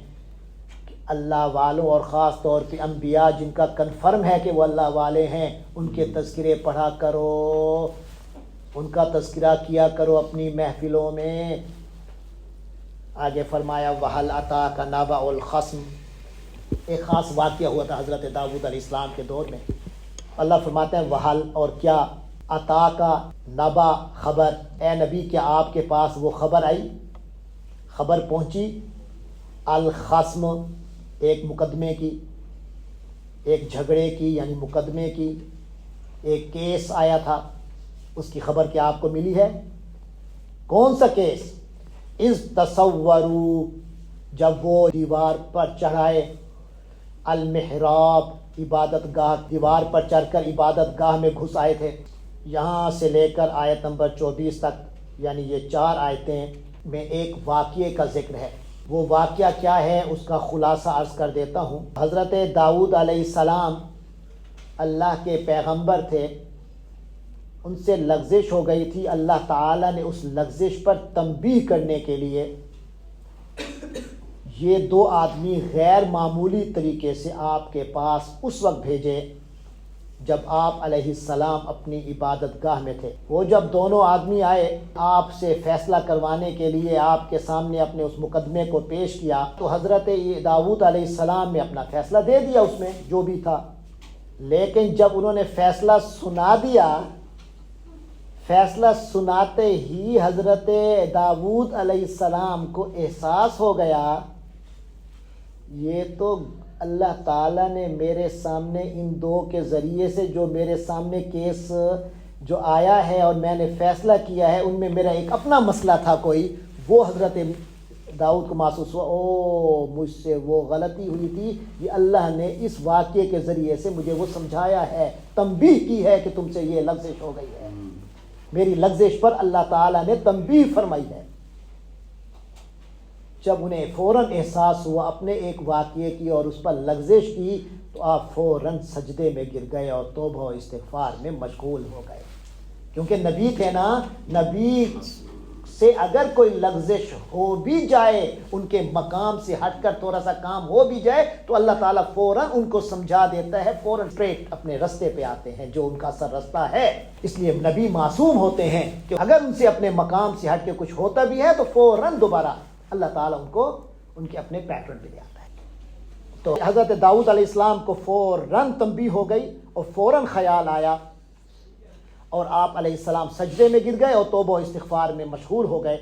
کہ اللہ والوں اور خاص طور پہ انبیاء جن کا کنفرم ہے کہ وہ اللہ والے ہیں، ان کے تذکرے پڑھا کرو، ان کا تذکرہ کیا کرو اپنی محفلوں میں. آگے فرمایا وَهَلْ أَتَاكَ نَبَأُ الْخَصْمِ، ایک خاص واقعہ ہوا تھا حضرت داؤد علیہ السلام کے دور میں۔ اللہ فرماتے ہیں وحل، اور کیا، عطا کا نبا، خبر، اے نبی کیا آپ کے پاس وہ خبر آئی، خبر پہنچی، الخصم، ایک مقدمے کی، ایک جھگڑے کی یعنی مقدمے کی، ایک کیس آیا تھا، اس کی خبر کیا آپ کو ملی ہے؟ کون سا کیس؟ اذ تصوروا، جب وہ دیوار پر چڑھائے، المحراب، عبادت گاہ، دیوار پر چڑھ کر عبادت گاہ میں گھس آئے تھے۔ یہاں سے لے کر آیت نمبر 24 تک، یعنی یہ 4 آیتیں میں ایک واقعے کا ذکر ہے۔ وہ واقعہ کیا ہے اس کا خلاصہ عرض کر دیتا ہوں۔ حضرت داؤد علیہ السلام اللہ کے پیغمبر تھے، ان سے لغزش ہو گئی تھی، اللہ تعالیٰ نے اس لغزش پر تنبیہ کرنے کے لیے یہ 2 آدمی غیر معمولی طریقے سے آپ کے پاس اس وقت بھیجے جب آپ علیہ السلام اپنی عبادت گاہ میں تھے۔ وہ جب دونوں آدمی آئے آپ سے فیصلہ کروانے کے لیے، آپ کے سامنے اپنے اس مقدمے کو پیش کیا، تو حضرت داؤد علیہ السلام نے اپنا فیصلہ دے دیا اس میں جو بھی تھا۔ لیکن جب انہوں نے فیصلہ سنا دیا، فیصلہ سناتے ہی حضرت داؤد علیہ السلام کو احساس ہو گیا یہ تو اللہ تعالیٰ نے میرے سامنے ان 2 کے ذریعے سے جو میرے سامنے کیس جو آیا ہے اور میں نے فیصلہ کیا ہے، ان میں میرا ایک اپنا مسئلہ تھا کوئی، وہ حضرت داؤد کو محسوس ہوا، مجھ سے وہ غلطی ہوئی تھی، یہ اللہ نے اس واقعے کے ذریعے سے مجھے وہ سمجھایا ہے، تنبیہ کی ہے کہ تم سے یہ لغزش ہو گئی ہے، میری لغزش پر اللہ تعالیٰ نے تنبیہ فرمائی ہے۔ جب انہیں فوراً احساس ہوا اپنے ایک واقعے کی اور اس پر لغزش کی، تو آپ فوراً سجدے میں گر گئے اور توبہ و استغفار میں مشغول ہو گئے، کیونکہ نبی تھے نا، نبی سے اگر کوئی لغزش ہو بھی جائے، ان کے مقام سے ہٹ کر تھوڑا سا کام ہو بھی جائے، تو اللہ تعالیٰ فوراً ان کو سمجھا دیتا ہے، فوراً اسٹریٹ اپنے رستے پہ آتے ہیں جو ان کا اصل رستہ ہے۔ اس لیے نبی معصوم ہوتے ہیں کہ اگر ان سے اپنے مقام سے ہٹ کے کچھ ہوتا بھی ہے تو فوراً دوبارہ اللہ تعالیٰ ان کو ان کے اپنے پیٹرن پہ لے آتا ہے۔ تو حضرت داؤد علیہ السلام کو فوراً تنبیہ ہو گئی اور فوراً خیال آیا، اور آپ علیہ السلام سجدے میں گر گئے اور توبہ و استغفار میں مشغول ہو گئے۔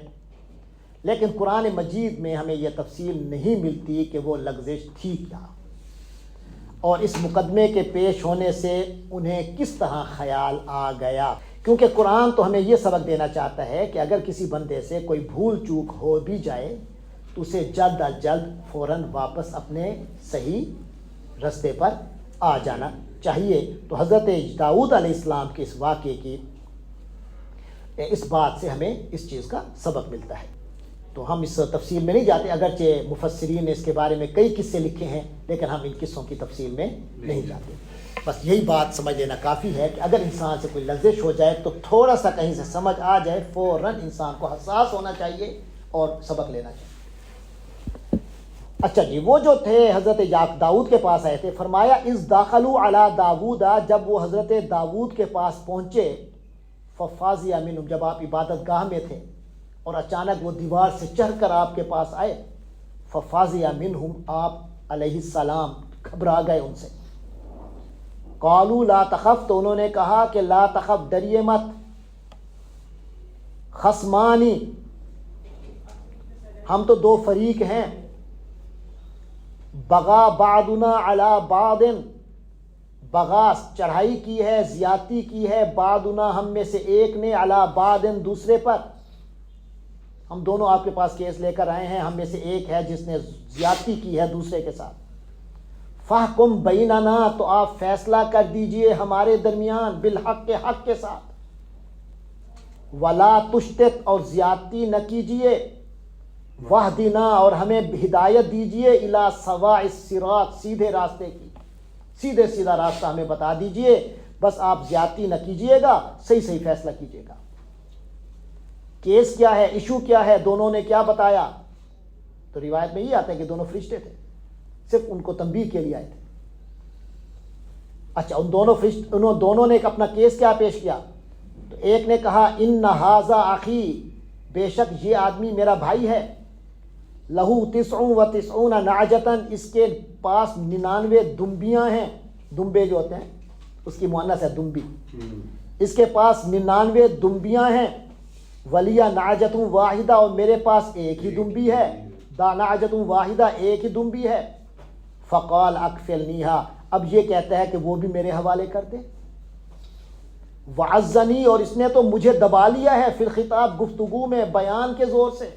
لیکن قرآن مجید میں ہمیں یہ تفصیل نہیں ملتی کہ وہ لغزش تھی کیا، اور اس مقدمے کے پیش ہونے سے انہیں کس طرح خیال آ گیا، کیونکہ قرآن تو ہمیں یہ سبق دینا چاہتا ہے کہ اگر کسی بندے سے کوئی بھول چوک ہو بھی جائے تو اسے جلد از جلد فوراً واپس اپنے صحیح رستے پر آ جانا چاہیے۔ تو حضرت داؤد علیہ السلام کے اس واقعے کی اس بات سے ہمیں اس چیز کا سبق ملتا ہے۔ تو ہم اس تفصیل میں نہیں جاتے، اگرچہ مفسرین نے اس کے بارے میں کئی قصے لکھے ہیں، لیکن ہم ان قصوں کی تفصیل میں نہیں جاتے۔ بس یہی بات سمجھ لینا کافی ہے کہ اگر انسان سے کوئی لغزش ہو جائے تو تھوڑا سا کہیں سے سمجھ آ جائے، فوراً انسان کو حساس ہونا چاہیے اور سبق لینا چاہیے۔ اچھا جی، وہ جو تھے حضرت داؤد کے پاس آئے تھے، فرمایا اذ داخلوا علی داؤد، جب وہ حضرت داؤد کے پاس پہنچے، ففازع منہم، جب آپ عبادت گاہ میں تھے اور اچانک وہ دیوار سے چڑھ کر آپ کے پاس آئے، ففازع منہم، آپ علیہ السلام گھبرا گئے ان سے۔ قالوا لا تخف، تو انہوں نے کہا کہ لا تخف، ڈریے مت، خصمانی، ہم تو 2 فریق ہیں، بغا بعضنا علی بعض، بغا چڑھائی کی ہے، زیادتی کی ہے، بعضنا ہم میں سے ایک نے، علی بعض دوسرے پر، ہم دونوں آپ کے پاس کیس لے کر آئے ہیں، ہم میں سے ایک ہے جس نے زیادتی کی ہے دوسرے کے ساتھ۔ فاحکم بیننا، تو آپ فیصلہ کر دیجئے ہمارے درمیان، بالحق، کے حق کے ساتھ، ولا تشتت، اور زیادتی نہ کیجئے، واہدنا، اور ہمیں ہدایت دیجئے، الی سواء الصراط، سیدھے راستے کی، سیدھے سیدھا راستہ ہمیں بتا دیجئے، بس آپ زیادتی نہ کیجئے گا، صحیح صحیح فیصلہ کیجئے گا۔ کیس کیا ہے، ایشو کیا ہے، دونوں نے کیا بتایا؟ تو روایت میں یہ آتا ہے کہ دونوں فرشتے تھے، صرف ان کو تنبیہ کے لیے آئے تھے۔ اچھا، انہوں دونوں نے اپنا کیس کیا پیش کیا؟ تو ایک نے کہا ان ھذا اخی، بے شک یہ آدمی میرا بھائی ہے، لہو 99 نعجتن، اس کے پاس 99 دمبیاں ہیں، دمبے جو ہوتے ہیں اس کی مؤنث ہے دمبی، اس کے پاس 99 دمبیاں ہیں، ولیہ نعجت واحدہ، اور میرے پاس ایک ہی دمبی ہے، دا نعجت واحدہ، ایک ہی دمبی ہے، فقال اکفلنیہا، اب یہ کہتا ہے کہ وہ بھی میرے حوالے کر دے، وعزنی، اور اس نے تو مجھے دبا لیا ہے، فی الخطاب، گفتگو میں، بیان کے زور سے،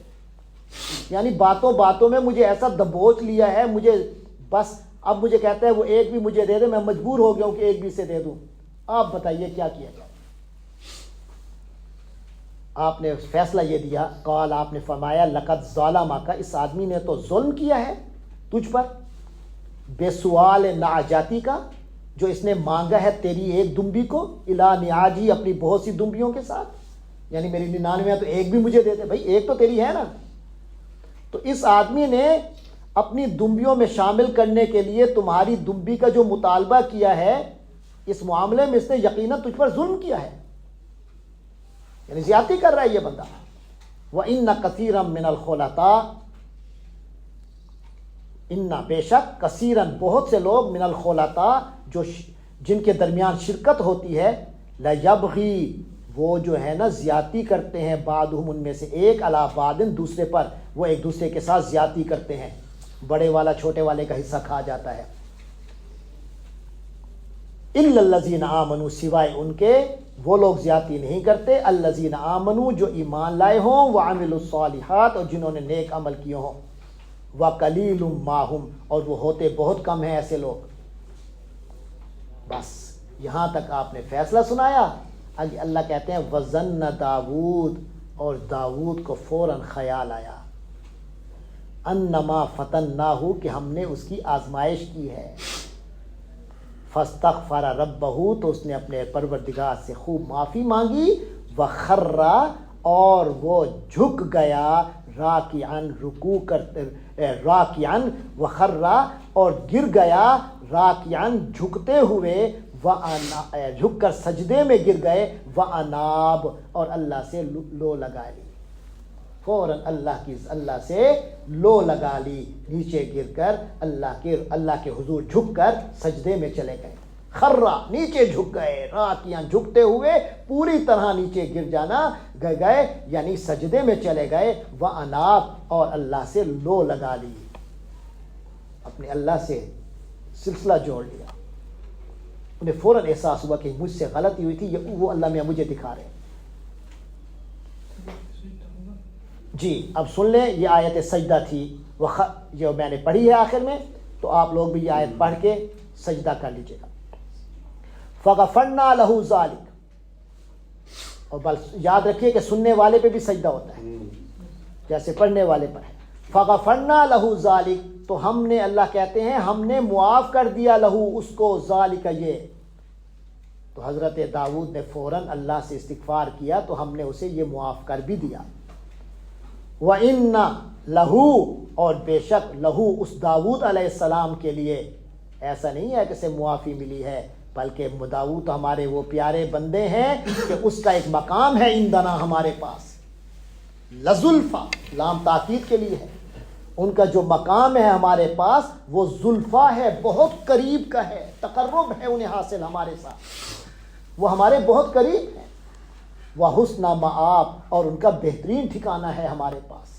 یعنی باتوں باتوں میں مجھے ایسا دبوچ لیا ہے، مجھے بس اب مجھے کہتا ہے وہ ایک بھی مجھے دے دے، میں مجبور ہو گیا ہوں کہ ایک بھی سے دے دوں، آپ بتائیے کیا کیا جائے؟ آپ نے فیصلہ یہ دیا، قال، آپ نے فرمایا، لقد ظالمک، اس آدمی نے تو ظلم کیا ہے تجھ پر، بے سوال نعجاتی کا، جو اس نے مانگا ہے تیری ایک دمبی کو، الا نیاجی، اپنی بہت سی دمبیوں کے ساتھ، یعنی میری 99 تو ایک بھی مجھے دے دے، بھائی ایک تو تیری ہے نا۔ تو اس آدمی نے اپنی دمبیوں میں شامل کرنے کے لیے تمہاری دمبی کا جو مطالبہ کیا ہے، اس معاملے میں اس نے یقیناً تجھ پر ظلم کیا ہے، یعنی زیادتی کر رہا ہے یہ بندہ۔ وَإِنَّ كَثِيرًا مِّنَ الْخُلَطَاءِ، اِنَّ، بے شک، کثیراً، بہت سے لوگ، من الخلطاء، جو جن کے درمیان شرکت ہوتی ہے، لَيَبْغِي، وہ جو ہے نا زیادتی کرتے ہیں، بعضهم، ان میں سے ایک، علی بعض، دوسرے پر، وہ ایک دوسرے کے ساتھ زیادتی کرتے ہیں، بڑے والا چھوٹے والے کا حصہ کھا جاتا ہے۔ الا الذین آمنوا، سوائے ان کے، وہ لوگ زیادتی نہیں کرتے، الذین آمنوا، جو ایمان لائے ہوں، وعملوا الصالحات، اور جنہوں نے نیک عمل کیے ہوں، وقلیل ما ہم، اور وہ ہوتے بہت کم ہیں ایسے لوگ۔ بس یہاں تک آپ نے فیصلہ سنایا۔ آگے اللہ کہتے ہیں وَظَنَّ داود، اور داود کو فوراً خیال آیا، انما فتناہ، کہ ہم نے اس کی آزمائش کی ہے، فاستغفر ربہ، تو اس نے اپنے پروردگار سے خوب معافی مانگی، وخر، اور وہ جھک گیا، راکعاً، رکوع کرتے، راکعاً، وخر، اور گر گیا، راکعاً، جھکتے ہوئے، جھک کر سجدے میں گر گئے، واناب، اور اللہ سے لو لگا لی، فوراً اللہ سے لو لگا لی، نیچے گر کر اللہ کے حضور جھک کر سجدے میں چلے گئے، خرا، نیچے جھک گئے، راکیاں، جھکتے ہوئے پوری طرح نیچے گر جانا گئے، یعنی سجدے میں چلے گئے، واناب، اور اللہ سے لو لگا لی، اپنے اللہ سے سلسلہ جوڑ لیا، انہیں فوراً احساس ہوا کہ مجھ سے غلطی ہوئی تھی، وہ اللہ میاں مجھے دکھا رہے ہیں۔ جی اب سن لیں، یہ آیت سجدہ تھی، جو میں نے پڑھی ہے آخر میں، تو آپ لوگ بھی یہ آیت پڑھ کے سجدہ کر لیجیے گا۔ فغفرنا لہ ذالک، اور بس یاد رکھیے کہ سننے والے پہ بھی سجدہ ہوتا ہے جیسے پڑھنے والے پر ہے۔ فغفرنا لہ ذالک، تو ہم نے، اللہ کہتے ہیں ہم نے معاف کر دیا لہو، اس کو، ذالک، یہ، تو حضرت داؤد نے فوراً اللہ سے استغفار کیا، تو ہم نے اسے یہ معاف کر بھی دیا۔ وَإِنَّ لَهُ، اور بے شک لہو، اس داؤد علیہ السلام کے لیے، ایسا نہیں ہے کہ اسے معافی ملی ہے، بلکہ داؤد تو ہمارے وہ پیارے بندے ہیں کہ اس کا ایک مقام ہے عندنا، ہمارے پاس، لزلفا، لام تاکید کے لیے ہے، ان کا جو مقام ہے ہمارے پاس وہ زلفا ہے، بہت قریب کا ہے، تقرب ہے انہیں حاصل ہمارے ساتھ، وہ ہمارے بہت قریب ہیں، وحسن مآب، اور ان کا بہترین ٹھکانہ ہے ہمارے پاس۔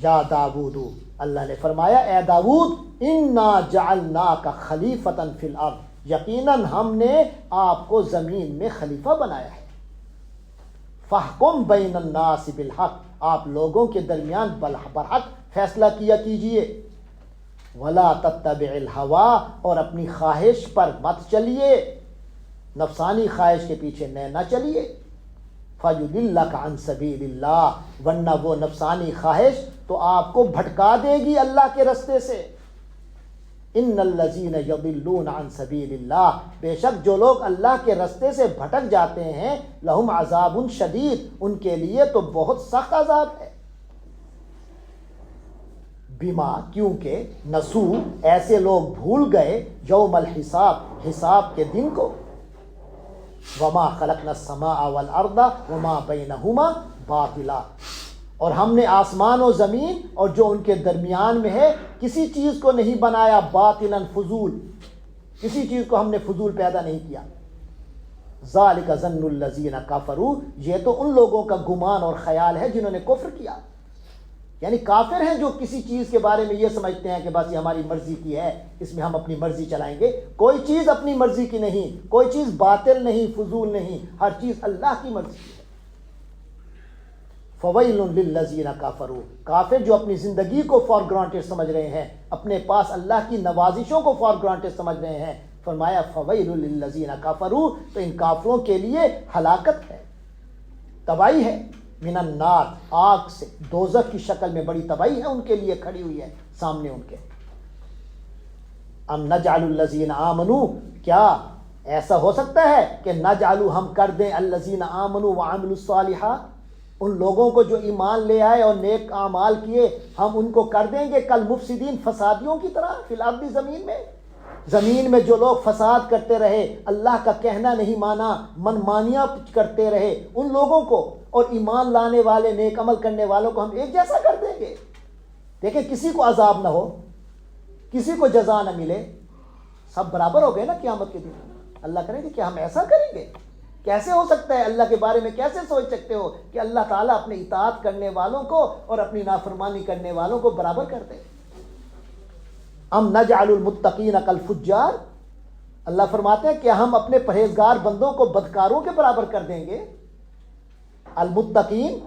یا داود، اللہ نے فرمایا اے داود، انا جعلناک خلیفۃ فی الارض، یقیناً ہم نے آپ کو زمین میں خلیفہ بنایا ہے، فاحکم بین الناس بالحق، آپ لوگوں کے درمیان برحق فیصلہ کیا کیجئے، ولا تتبع الہویٰ، اور اپنی خواہش پر مت چلیے، نفسانی خواہش کے پیچھے نہ چلیے، فَيُضِلَّكَ عَن سَبِيلِ اللَّهِ، ورنہ وہ نفسانی خواہش تو آپ کو بھٹکا دے گی اللہ کے رستے سے۔ ان الذین یضلون عن سبیل اللہ، بے شک جو لوگ اللہ کے رستے سے بھٹک جاتے ہیں، لہم عذاب شدید، ان کے لیے تو بہت سخت عذاب ہے، بما، کیونکہ، نسو، ایسے لوگ بھول گئے، یوم الحساب، حساب کے دن کو، وما خلقنا السماء والارض وما بینہما باطلا، اور ہم نے آسمان و زمین اور جو ان کے درمیان میں ہے کسی چیز کو نہیں بنایا باطلا فضول، کسی چیز کو ہم نے فضول پیدا نہیں کیا۔ ذالک ظن الذین کفروا، یہ تو ان لوگوں کا گمان اور خیال ہے جنہوں نے کفر کیا، یعنی کافر ہیں جو کسی چیز کے بارے میں یہ سمجھتے ہیں کہ بس یہ ہماری مرضی کی ہے، اس میں ہم اپنی مرضی چلائیں گے۔ کوئی چیز اپنی مرضی کی نہیں، کوئی چیز باطل نہیں، فضول نہیں، ہر چیز اللہ کی مرضی کی ہے۔ فویل للذین کفروا، کافر جو اپنی زندگی کو فار گرانٹیڈ سمجھ رہے ہیں، اپنے پاس اللہ کی نوازشوں کو فار گرانٹیڈ سمجھ رہے ہیں، فرمایا فویل للذین کفروا، تو ان کافروں کے لیے ہلاکت ہے، تباہی ہے، من النار، آگ سے، دوزخ کی شکل میں بڑی تباہی ہے ان کے لیے کھڑی ہوئی ہے سامنے ان کے۔ ام نجعل الذین آمنوا، کیا ایسا ہو سکتا ہے کہ نجعل ہم کر دیں الذین آمنوا وعملوا الصالحات، ان لوگوں کو جو ایمان لے آئے اور نیک اعمال کیے، ہم ان کو کر دیں گے کل مفسدین، فسادیوں کی طرح فی الارض، زمین میں جو لوگ فساد کرتے رہے، اللہ کا کہنا نہیں مانا، منمانیاں کرتے رہے، ان لوگوں کو اور ایمان لانے والے نیک عمل کرنے والوں کو ہم ایک جیسا کر دیں گے۔ دیکھیں کسی کو عذاب نہ ہو، کسی کو جزا نہ ملے، سب برابر ہو گئے نا قیامت کے دن۔ اللہ کرے گا کہ ہم ایسا کریں گے؟ کیسے ہو سکتا ہے؟ اللہ کے بارے میں کیسے سوچ سکتے ہو کہ اللہ تعالیٰ اپنے اطاعت کرنے والوں کو اور اپنی نافرمانی کرنے والوں کو برابر کر دے؟ ام نجعل المتقین کالفجار، اللہ فرماتے ہیں کہ ہم اپنے پرہیزگار بندوں کو بدکاروں کے برابر کر دیں گے۔ المتقین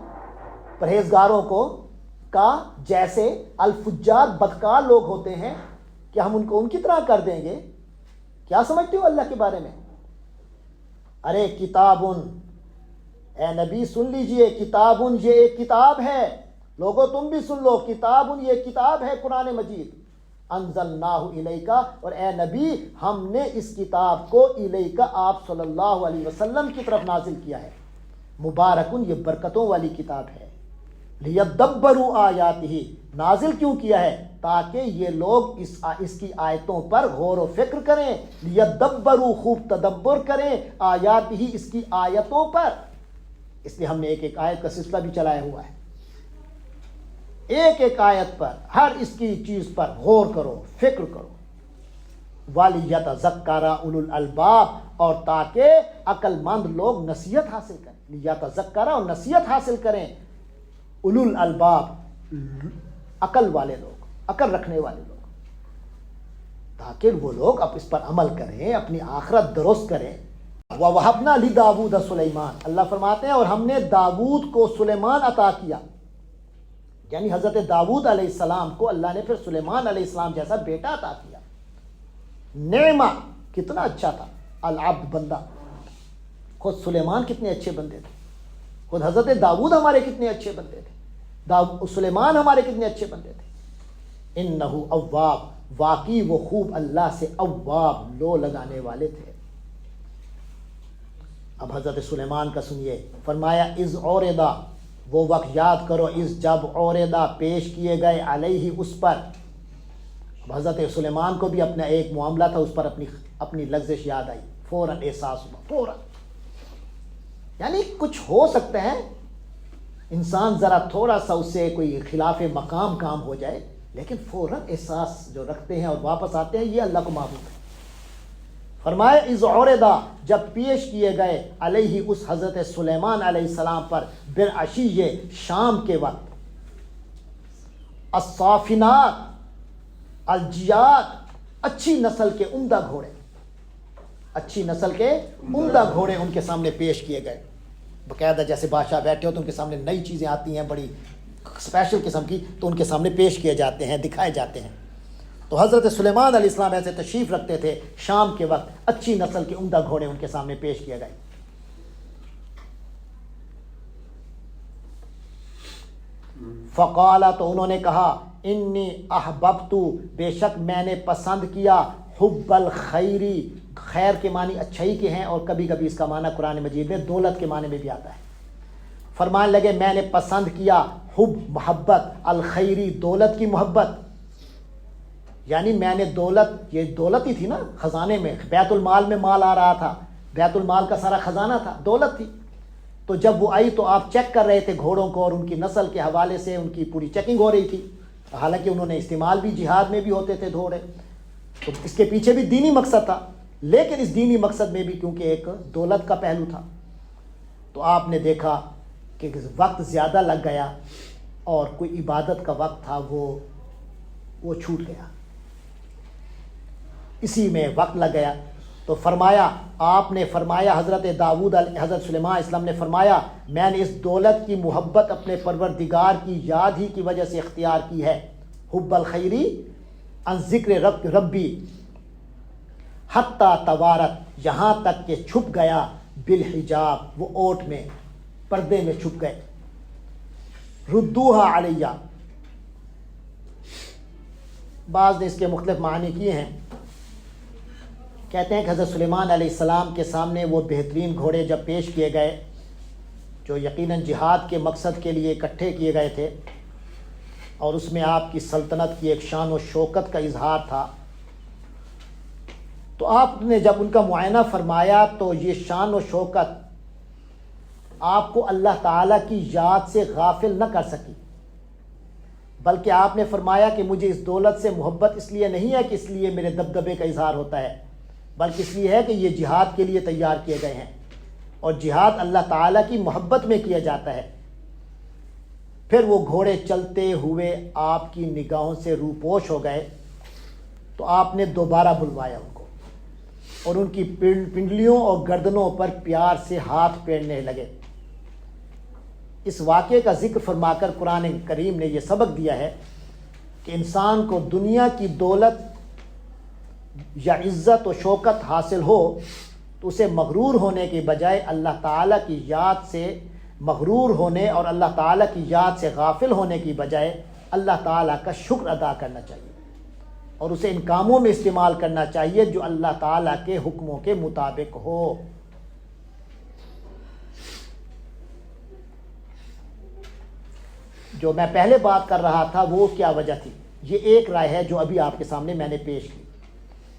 پرہیزگاروں کو کا جیسے الفجار بدکار لوگ ہوتے ہیں، کیا ہم ان کو ان کی طرح کر دیں گے؟ کیا سمجھتے ہو اللہ کے بارے میں؟ ارے کتابن، اے نبی سن لیجئے، کتابن یہ ایک کتاب ہے، لوگوں تم بھی سن لو، کتابن یہ کتاب ہے قرآن مجید، انزلناہ الیک، اور اے نبی ہم نے اس کتاب کو الیک آپ صلی اللہ علیہ وسلم کی طرف نازل کیا ہے، مبارکن یہ برکتوں والی کتاب ہے، لیدبروا آیاتہ، نازل کیوں کیا ہے؟ تاکہ یہ لوگ اس کی آیتوں پر غور و فکر کریں، لیدبروا خوب تدبر کریں، آیات ہی اس کی آیتوں پر، اس لیے ہم نے ایک ایک آیت کا سلسلہ بھی چلایا ہوا ہے، ایک ایک آیت پر، ہر اس کی چیز پر غور کرو، فکر کرو۔ وَلِيَتَذَكَّرَ أُولُو الْأَلْبَابِ، اور تاکہ عقل مند لوگ نصیحت حاصل کریں، لیتذکر، اور نصیحت حاصل کریں، اولو الالباب عقل والے لوگ، عقل رکھنے والے لوگ، تاکہ وہ لوگ اب اس پر عمل کریں، اپنی آخرت درست کریں۔ وَوَهَبْنَا لِدَاوُودَ سُلَيْمَانَ، اللہ فرماتے ہیں اور ہم نے داود کو سلیمان عطا کیا، یعنی حضرت داود علیہ السلام کو اللہ نے پھر سلیمان علیہ السلام جیسا بیٹا عطا کیا۔ نعمہ، کتنا اچھا تھا، العبد بندہ، خود سلیمان کتنے اچھے بندے تھے، خود حضرت داود ہمارے کتنے اچھے بندے تھے، سلیمان ہمارے کتنے اچھے بندے تھے۔ انہو اواب، واقعی وہ خوب اللہ سے اواب، لو لگانے والے تھے۔ اب حضرت سلیمان کا سنیے، فرمایا اذ عورضا، وہ وقت یاد کرو، اذ جب عورضا پیش کیے گئے، علیہ اس پر۔ اب حضرت سلیمان کو بھی اپنا ایک معاملہ تھا، اس پر اپنی لغزش یاد آئی، فوراً احساس ہوا، فوراً، یعنی کچھ ہو سکتا ہے انسان ذرا تھوڑا سا اس سے کوئی خلاف مقام کام ہو جائے، لیکن فوراً احساس جو رکھتے ہیں اور واپس آتے ہیں، یہ اللہ کو معلوم ہے۔ فرمایا اذ عورضا، جب پیش کیے گئے، علیہ اس حضرت سلیمان علیہ السلام پر، بالعشی شام کے وقت، الصافنات الجیاد، اچھی نسل کے عمدہ گھوڑے، اچھی نسل کے عمدہ گھوڑے ان کے سامنے پیش کیے گئے، باقاعدہ جیسے بادشاہ بیٹھے ہو تو ان کے سامنے نئی چیزیں آتی ہیں بڑی اسپیشل قسم کی، تو ان کے سامنے پیش کیے جاتے ہیں، دکھائے جاتے ہیں۔ تو حضرت سلیمان علیہ السلام ایسے تشریف رکھتے تھے، شام کے وقت اچھی نسل کے عمدہ گھوڑے ان کے سامنے پیش کیے گئے۔ فقالا، تو انہوں نے کہا، انی احببت، بے شک میں نے پسند کیا، حب الخیری، خیر کے معنی اچھائی کے ہیں، اور کبھی کبھی اس کا معنی قرآن مجید میں دولت کے معنی میں بھی آتا ہے۔ فرمان لگے میں نے پسند کیا، حب محبت، الخیری دولت کی محبت، یعنی میں نے دولت، یہ دولت ہی تھی نا، خزانے میں بیت المال میں مال آ رہا تھا، بیت المال کا سارا خزانہ تھا، دولت تھی، تو جب وہ آئی تو آپ چیک کر رہے تھے گھوڑوں کو، اور ان کی نسل کے حوالے سے ان کی پوری چیکنگ ہو رہی تھی، حالانکہ انہوں نے استعمال بھی جہاد میں بھی ہوتے تھے گھوڑے، تو اس کے پیچھے بھی دینی مقصد تھا، لیکن اس دینی مقصد میں بھی کیونکہ ایک دولت کا پہلو تھا، تو آپ نے دیکھا کہ وقت زیادہ لگ گیا اور کوئی عبادت کا وقت تھا وہ چھوٹ گیا، اسی میں وقت لگ گیا۔ تو فرمایا، آپ نے فرمایا، حضرت داؤد حضرت سلیمان علیہ السلام نے فرمایا، میں نے اس دولت کی محبت اپنے پروردگار کی یاد ہی کی وجہ سے اختیار کی ہے، حب الخیری عن ذکر ربی حتی توارت، یہاں تک کہ چھپ گیا، بالحجاب، وہ اوٹ میں، پردے میں چھپ گئے، ردوہا علیہ، بعض نے اس کے مختلف معنی کیے ہیں۔ کہتے ہیں کہ حضرت سلیمان علیہ السلام کے سامنے وہ بہترین گھوڑے جب پیش کیے گئے جو یقیناً جہاد کے مقصد کے لیے اکٹھے کیے گئے تھے، اور اس میں آپ کی سلطنت کی ایک شان و شوکت کا اظہار تھا، تو آپ نے جب ان کا معائنہ فرمایا تو یہ شان و شوکت آپ کو اللہ تعالیٰ کی یاد سے غافل نہ کر سکی، بلکہ آپ نے فرمایا کہ مجھے اس دولت سے محبت اس لیے نہیں ہے کہ اس لیے میرے دبدبے کا اظہار ہوتا ہے، بلکہ اس لیے ہے کہ یہ جہاد کے لیے تیار کیے گئے ہیں، اور جہاد اللہ تعالیٰ کی محبت میں کیا جاتا ہے۔ پھر وہ گھوڑے چلتے ہوئے آپ کی نگاہوں سے روپوش ہو گئے، تو آپ نے دوبارہ بلوایا ان کو، اور ان کی پنڈلیوں اور گردنوں پر پیار سے ہاتھ پھیرنے لگے۔ اس واقعے کا ذکر فرما کر قرآن کریم نے یہ سبق دیا ہے کہ انسان کو دنیا کی دولت یا عزت و شوکت حاصل ہو تو اسے مغرور ہونے کے بجائے اللہ تعالیٰ کی یاد سے مغرور ہونے اور اللہ تعالیٰ کی یاد سے غافل ہونے کی بجائے اللہ تعالیٰ کا شکر ادا کرنا چاہیے، اور اسے ان کاموں میں استعمال کرنا چاہیے جو اللہ تعالیٰ کے حکموں کے مطابق ہو۔ جو میں پہلے بات کر رہا تھا وہ کیا وجہ تھی، یہ ایک رائے ہے جو ابھی آپ کے سامنے میں نے پیش کی۔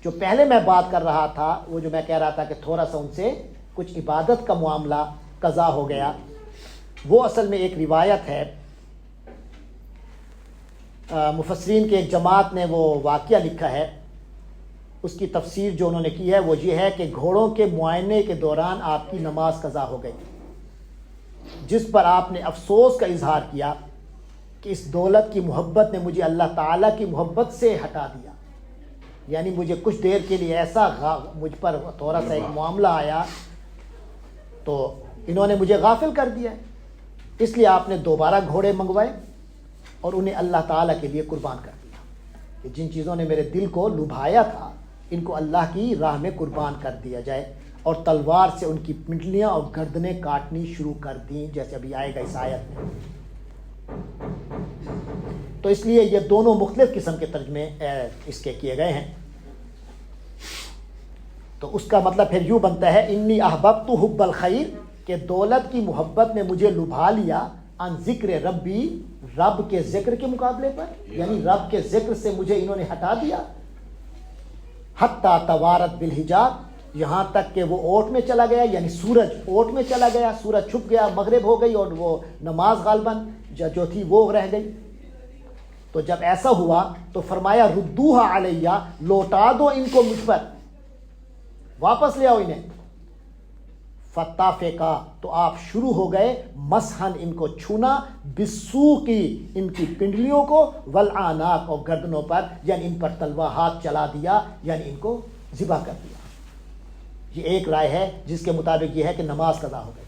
جو پہلے میں بات کر رہا تھا، وہ جو میں کہہ رہا تھا کہ تھوڑا سا ان سے کچھ عبادت کا معاملہ قضا ہو گیا، وہ اصل میں ایک روایت ہے، مفسرین کے ایک جماعت نے وہ واقعہ لکھا ہے، اس کی تفسیر جو انہوں نے کی ہے وہ یہ ہے کہ گھوڑوں کے معائنے کے دوران آپ کی نماز قضا ہو گئی، جس پر آپ نے افسوس کا اظہار کیا کہ اس دولت کی محبت نے مجھے اللہ تعالیٰ کی محبت سے ہٹا دیا، یعنی مجھے کچھ دیر کے لیے ایسا مجھ پر تھوڑا سا ایک معاملہ آیا تو انہوں نے مجھے غافل کر دیا، اس لیے آپ نے دوبارہ گھوڑے منگوائے اور انہیں اللہ تعالیٰ کے لیے قربان کر دیا، کہ جن چیزوں نے میرے دل کو لبھایا تھا ان کو اللہ کی راہ میں قربان کر دیا جائے، اور تلوار سے ان کی پنڈلیاں اور گردنیں کاٹنی شروع کر دیں، جیسے ابھی آئے گا اس آیت میں۔ تو اس لیے یہ دونوں مختلف قسم کے ترجمے اس کے کیے گئے ہیں۔ تو اس کا مطلب پھر یوں بنتا ہے، انی احببت حب الخیر، کہ دولت کی محبت نے مجھے لبھا لیا، عن ذکر ربی، رب کے ذکر کے مقابلے پر، یعنی رب کے ذکر سے مجھے انہوں نے ہٹا دیا، حتی توارت بالحجاب، یہاں تک کہ وہ اوٹ میں چلا گیا، یعنی سورج اوٹ میں چلا گیا، سورج چھپ گیا، مغرب ہو گئی، اور وہ نماز غالباً جو تھی وہ رہ گئی۔ تو جب ایسا ہوا تو فرمایا ردوہا علیہ، لوٹا دو ان کو مجھ پر، واپس لے آؤ انہیں۔ فتافقا، تو آپ شروع ہو گئے مسحن، ان کو چھونا، بالسوقی، ان کی پنڈلیوں کو، والاعناق، اور گردنوں پر، یعنی ان پر تلوار ہاتھ چلا دیا، یعنی ان کو ذبح کر دیا۔ یہ ایک رائے ہے جس کے مطابق یہ ہے کہ نماز قضا ہو گئی،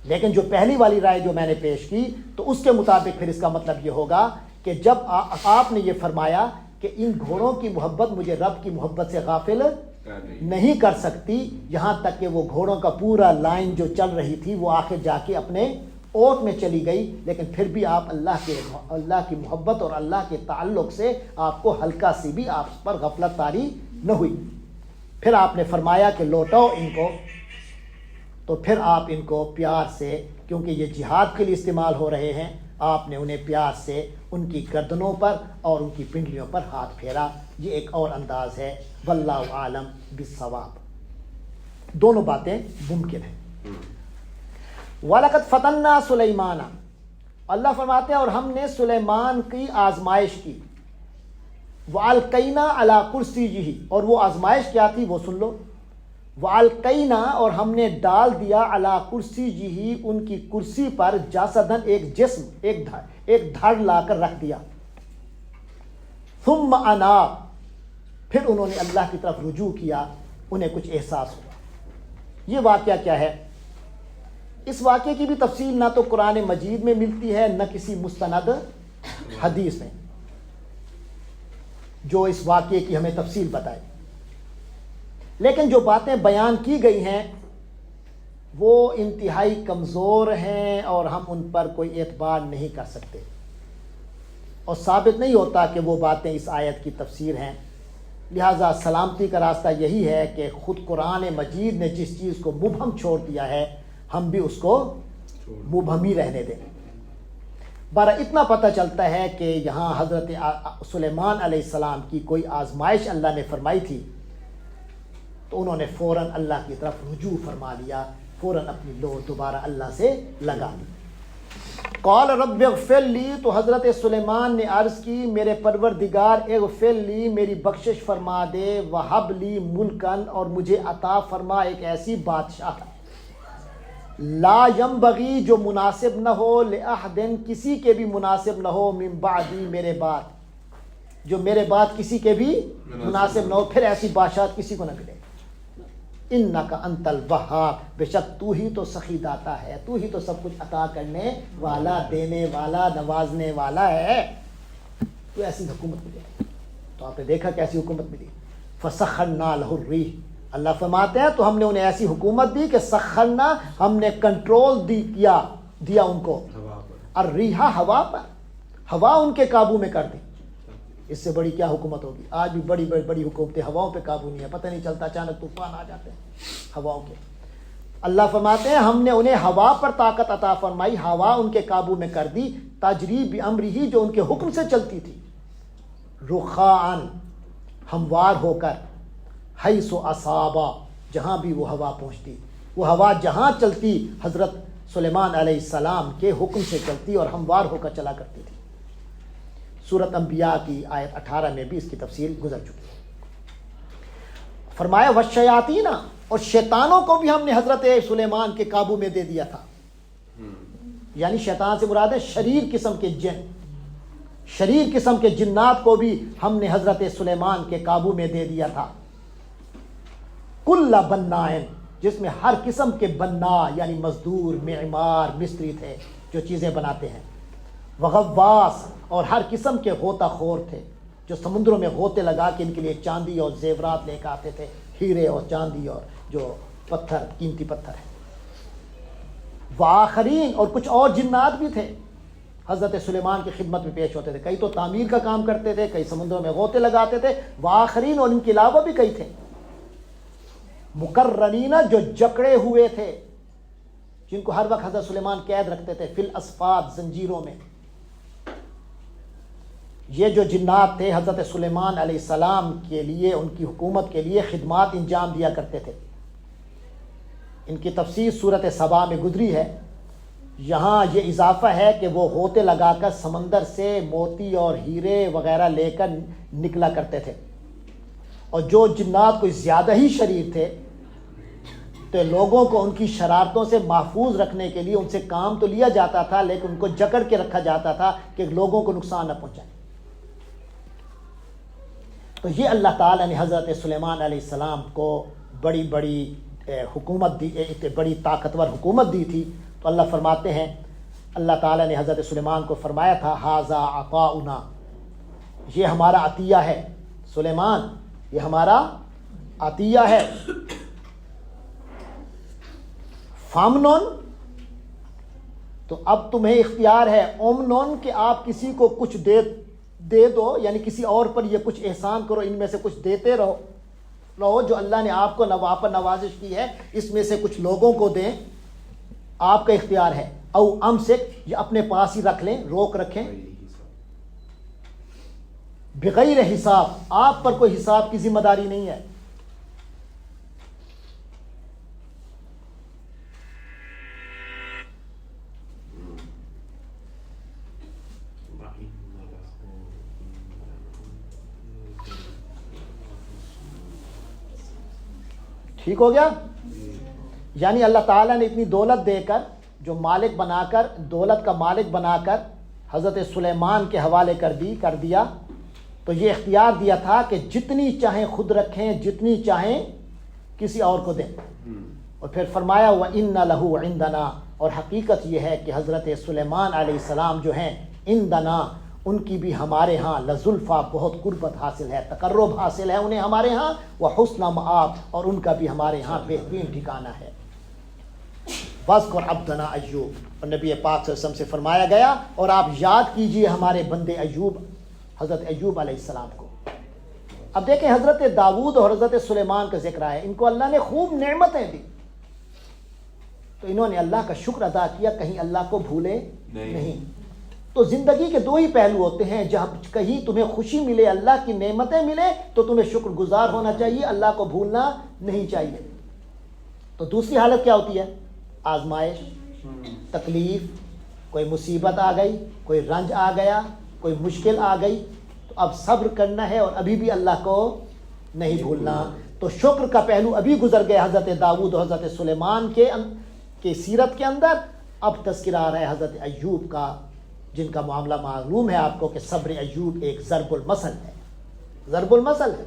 لیکن جو پہلی والی رائے جو میں نے پیش کی تو اس کے مطابق پھر اس کا مطلب یہ ہوگا کہ جب آپ نے یہ فرمایا کہ ان گھوڑوں کی محبت مجھے رب کی محبت سے غافل نہیں کر سکتی، یہاں تک کہ وہ گھوڑوں کا پورا لائن جو چل رہی تھی وہ آخر جا کے اپنے اوٹ میں چلی گئی، لیکن پھر بھی آپ اللہ کی محبت اور اللہ کے تعلق سے آپ کو ہلکا سی بھی آپ پر غفلت طاری نہ ہوئی۔ پھر آپ نے فرمایا کہ لوٹاؤ ان کو، تو پھر آپ ان کو پیار سے، کیونکہ یہ جہاد کے لیے استعمال ہو رہے ہیں، آپ نے انہیں پیار سے ان کی گردنوں پر اور ان کی پنڈلیوں پر ہاتھ پھیرا۔ یہ ایک اور انداز ہے، واللہ عالم بالصواب۔ دونوں باتیں ممکن ہیں۔ وَلَقَدْ فَتَنَّا سُلَيْمَانَ، اللہ فرماتے ہیں اور ہم نے سلیمان کی آزمائش کی. وَأَلْقَيْنَا عَلَىٰ كُرْسِيِّهِ، اور وہ آزمائش کیا تھی وہ سن لو. وَأَلْقَيْنَا، اور ہم نے ڈال دیا عَلَىٰ كُرْسِيِّهِ، ان کی کرسی پر، جاسدن، ایک جسم، ایک دھڑ لا کر رکھ دیا. ثُمَّ أَنَابَ، پھر انہوں نے اللہ کی طرف رجوع کیا، انہیں کچھ احساس ہوا. یہ واقعہ کیا ہے؟ اس واقعے کی بھی تفصیل نہ تو قرآن مجید میں ملتی ہے نہ کسی مستند حدیث میں جو اس واقعے کی ہمیں تفصیل بتائے. لیکن جو باتیں بیان کی گئی ہیں وہ انتہائی کمزور ہیں اور ہم ان پر کوئی اعتبار نہیں کر سکتے، اور ثابت نہیں ہوتا کہ وہ باتیں اس آیت کی تفسیر ہیں. لہٰذا سلامتی کا راستہ یہی ہے کہ خود قرآن مجید نے جس چیز کو مبہم چھوڑ دیا ہے ہم بھی اس کو مبہم ہی رہنے دیں. بارہ اتنا پتہ چلتا ہے کہ یہاں حضرت سلیمان علیہ السلام کی کوئی آزمائش اللہ نے فرمائی تھی تو انہوں نے فوراً اللہ کی طرف رجوع فرما لیا، فوراً اپنی لو دوبارہ اللہ سے لگا لی. قال رب اغفر لی، تو حضرت سلیمان نے عرض کی میرے پروردگار اغفر لی، میری بخشش فرما دے، وہب لی ملکن، اور مجھے عطا فرما ایک ایسی بادشاہ لا ینبغی، جو مناسب نہ ہو، لأحد، کسی کے بھی مناسب نہ ہو، من بعدی، میرے بعد، جو میرے بعد کسی کے بھی مناسب نہ ہو، پھر ایسی بادشاہت کسی کو نہ ملے. انک انت الوہاب، بے شک تو ہی تو سخی داتا ہے، تو ہی تو سب کچھ عطا کرنے والا، دینے والا، نوازنے والا ہے، تو ایسی حکومت ملے. تو آپ نے دیکھا کیسی حکومت ملی. فسخرنا لہ الریح، اللہ فرماتے ہیں تو ہم نے انہیں ایسی حکومت دی کہ سخرنا، ہم نے کنٹرول دیا ان کو، الریح، ہوا پر، ہوا ان کے قابو میں کر دی. اس سے بڑی کیا حکومت ہوگی؟ آج بھی بڑی حکومتیں ہواؤں پہ قابو نہیں ہے، پتہ نہیں چلتا، اچانک طوفان آ جاتے ہیں ہواؤں کے. اللہ فرماتے ہیں ہم نے انہیں ہوا پر طاقت عطا فرمائی، ہوا ان کے قابو میں کر دی، تجری بامرہ، جو ان کے حکم سے چلتی تھی، رخاءً، ہموار ہو کر، حیث اصابا، جہاں بھی وہ ہوا پہنچتی، وہ ہوا جہاں چلتی حضرت سلیمان علیہ السلام کے حکم سے چلتی اور ہموار ہو کر چلا کرتی تھی. سورۃ انبیاء کی آیت 18 میں بھی اس کی تفصیل گزر چکی ہے. فرمایا والشیاطین، اور شیطانوں کو بھی ہم نے حضرت سلیمان کے قابو میں دے دیا تھا. یعنی شیطان سے مراد ہے شریر قسم کے جن، شریر قسم کے جنات کو بھی ہم نے حضرت سلیمان کے قابو میں دے دیا تھا. کل بنائن، جس میں ہر قسم کے بنا یعنی مزدور، معمار، مستری تھے جو چیزیں بناتے ہیں. وغواص، اور ہر قسم کے غوطہ خور تھے جو سمندروں میں غوطے لگا کے ان کے لیے چاندی اور زیورات لے کے آتے تھے، ہیرے اور چاندی اور جو پتھر، قیمتی پتھر ہیں. وآخرین، اور کچھ اور جنات بھی تھے حضرت سلیمان کی خدمت میں پیش ہوتے تھے. کئی تو تعمیر کا کام کرتے تھے، کئی سمندروں میں غوطے لگاتے تھے. وآخرین، اور ان کے علاوہ بھی کئی تھے. مقرنین، جو جکڑے ہوئے تھے، جن کو ہر وقت حضرت سلیمان قید رکھتے تھے، فی الاسفاد، زنجیروں میں. یہ جو جنات تھے حضرت سلیمان علیہ السلام کے لیے، ان کی حکومت کے لیے خدمات انجام دیا کرتے تھے. ان کی تفسیر سورۃ سبا میں گزری ہے. یہاں یہ اضافہ ہے کہ وہ غوطے لگا کر سمندر سے موتی اور ہیرے وغیرہ لے کر نکلا کرتے تھے. اور جو جنات کوئی زیادہ ہی شریر تھے تو لوگوں کو ان کی شرارتوں سے محفوظ رکھنے کے لیے ان سے کام تو لیا جاتا تھا، لیکن ان کو جکڑ کے رکھا جاتا تھا کہ لوگوں کو نقصان نہ پہنچائے. تو یہ اللہ تعالیٰ نے حضرت سلیمان علیہ السلام کو بڑی حکومت دی، ایک بڑی طاقتور حکومت دی تھی. تو اللہ فرماتے ہیں، اللہ تعالیٰ نے حضرت سلیمان کو فرمایا تھا ھذا عطاؤنا، یہ ہمارا عطیہ ہے. سلیمان، یہ ہمارا عطیہ ہے. فامنون، تو اب تمہیں اختیار ہے، اومنون، کہ آپ کسی کو کچھ دے دو، یعنی کسی اور پر یہ کچھ احسان کرو، ان میں سے کچھ دیتے رہو جو اللہ نے آپ کو پر نوازش کی ہے اس میں سے کچھ لوگوں کو دیں، آپ کا اختیار ہے. او امسک، یہ اپنے پاس ہی رکھ لیں، روک رکھیں. بغیر حساب، آپ پر کوئی حساب کی ذمہ داری نہیں ہے. ٹھیک ہو گیا؟ یعنی اللہ تعالیٰ نے اتنی دولت دے کر، جو مالک بنا کر، دولت کا مالک بنا کر حضرت سلیمان کے حوالے کر دیا، تو یہ اختیار دیا تھا کہ جتنی چاہیں خود رکھیں، جتنی چاہیں کسی اور کو دیں۔ اور پھر فرمایا وَإِنَّ لَهُ عِندَنَا، اور حقیقت یہ ہے کہ حضرت سلیمان علیہ السلام جو ہیں عندنا، ان کی بھی ہمارے ہاں لزلفا، بہت قربت حاصل ہے، تقرب حاصل ہے انہیں ہمارے ہاں، وحسن مآب، اور ان کا بھی ہمارے ہاں بہترین ٹھکانہ ہے۔ وَاذْكُرْ عَبْدَنَا ایوب، اور نبی پاک صلی اللہ علیہ وسلم سے فرمایا گیا اور آپ یاد کیجئے ہمارے بندے ایوب، حضرت ایوب علیہ السلام کو۔ اب دیکھیں حضرت داؤد اور حضرت سلیمان کا ذکر آیا، ان کو اللہ نے خوب نعمتیں دی، تو انہوں نے اللہ کا شکر ادا کیا، کہیں اللہ کو بھولے نہیں۔ تو زندگی کے دو ہی پہلو ہوتے ہیں، جہاں کہیں تمہیں خوشی ملے، اللہ کی نعمتیں ملے، تو تمہیں شکر گزار ہونا چاہیے، اللہ کو بھولنا نہیں چاہیے۔ تو دوسری حالت کیا ہوتی ہے؟ آزمائش، تکلیف، کوئی مصیبت آ گئی، کوئی رنج آ گیا، کوئی مشکل آ گئی، تو اب صبر کرنا ہے اور ابھی بھی اللہ کو نہیں بھولنا۔ تو شکر کا پہلو ابھی گزر گئے حضرت داؤد اور حضرت سلیمان کے سیرت کے اندر، اب تذکرہ آ رہا ہے حضرت ایوب کا، جن کا معاملہ معلوم ہے آپ کو کہ صبر ایوب ایک ضرب المثل ہے، ضرب المثل ہے۔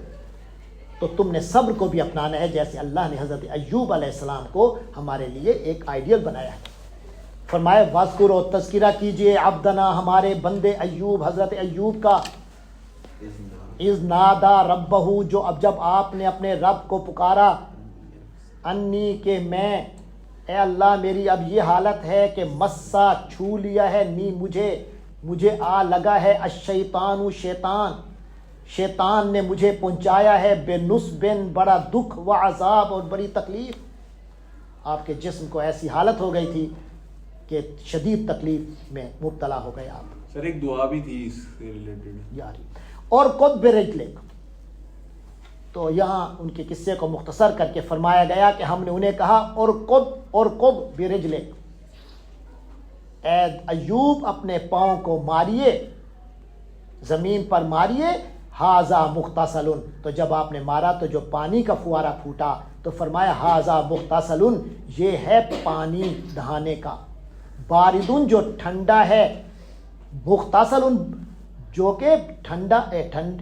تو تم نے صبر کو بھی اپنانا ہے، جیسے اللہ نے حضرت ایوب علیہ السلام کو ہمارے لیے ایک آئیڈیل بنایا ہے۔ فرمایا واذکر، و تذکرہ کیجئے، عبدنا، ہمارے بندے ایوب، حضرت ایوب کا، اذ نادا ربہ، جب آپ نے اپنے رب کو پکارا، انی، کہ میں، اے اللہ میری اب یہ حالت ہے کہ مسا، چھو لیا ہے، نی، مجھے آ لگا ہے، الشیطان، شیطان نے مجھے پہنچایا ہے، بے نصبن، بڑا دکھ، و عذاب، اور بڑی تکلیف۔ آپ کے جسم کو ایسی حالت ہو گئی تھی کہ شدید تکلیف میں مبتلا ہو گئے آپ۔ سر ایک دعا بھی تھی اس سے ریلیٹڈ یاری، اور قد برجلک، تو یہاں ان کے قصے کو مختصر کر کے فرمایا گیا کہ ہم نے انہیں کہا اور قد برجلک، اے ایوب اپنے پاؤں کو ماریے، زمین پر ماریے، ہاذا مغتسل، تو جب آپ نے مارا تو جو پانی کا فوارہ پھوٹا، تو فرمایا ہاذا مغتسل، یہ ہے پانی نہانے کا، باردن، جو ٹھنڈا ہے، مغتسل، جو کہ ٹھنڈا،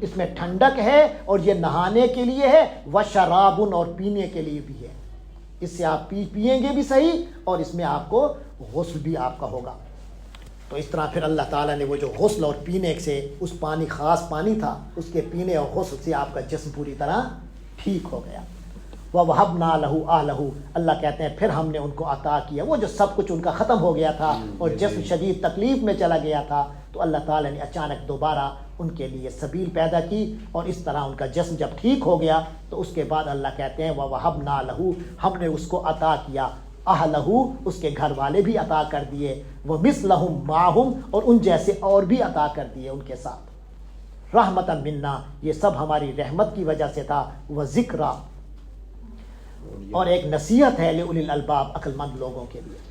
اس میں ٹھنڈک ہے اور یہ نہانے کے لیے ہے، وشرابن، اور پینے کے لیے بھی ہے، اس سے آپ پیئیں گے بھی صحیح، اور اس میں آپ کو غسل بھی آپ کا ہوگا۔ تو اس طرح پھر اللہ تعالیٰ نے وہ جو غسل اور پینے سے، اس پانی خاص پانی تھا، اس کے پینے اور غسل سے آپ کا جسم پوری طرح ٹھیک ہو گیا۔ وَوَهَبْنَا لَهُ أَهْلَهُ، اللہ کہتے ہیں پھر ہم نے ان کو عطا کیا، وہ جو سب کچھ ان کا ختم ہو گیا تھا اور جسم شدید تکلیف میں چلا گیا تھا، تو اللہ تعالیٰ نے اچانک دوبارہ ان کے لیے سبیل پیدا کی، اور اس طرح ان کا جسم جب ٹھیک ہو گیا تو اس کے بعد اللہ کہتے ہیں وَوَهَبْنَا لَهُ، ہم نے اس کو عطا کیا، اہلہ، اس کے گھر والے بھی عطا کر دیے، وَمِثْلَهُمْ مَعَهُمْ، اور ان جیسے اور بھی عطا کر دیے ان کے ساتھ، رحمتاً منا، یہ سب ہماری رحمت کی وجہ سے تھا، وذکریٰ، اور ایک نصیحت ہے لِأُولِي الْأَلْبَابِ، عقل مند لوگوں کے لیے۔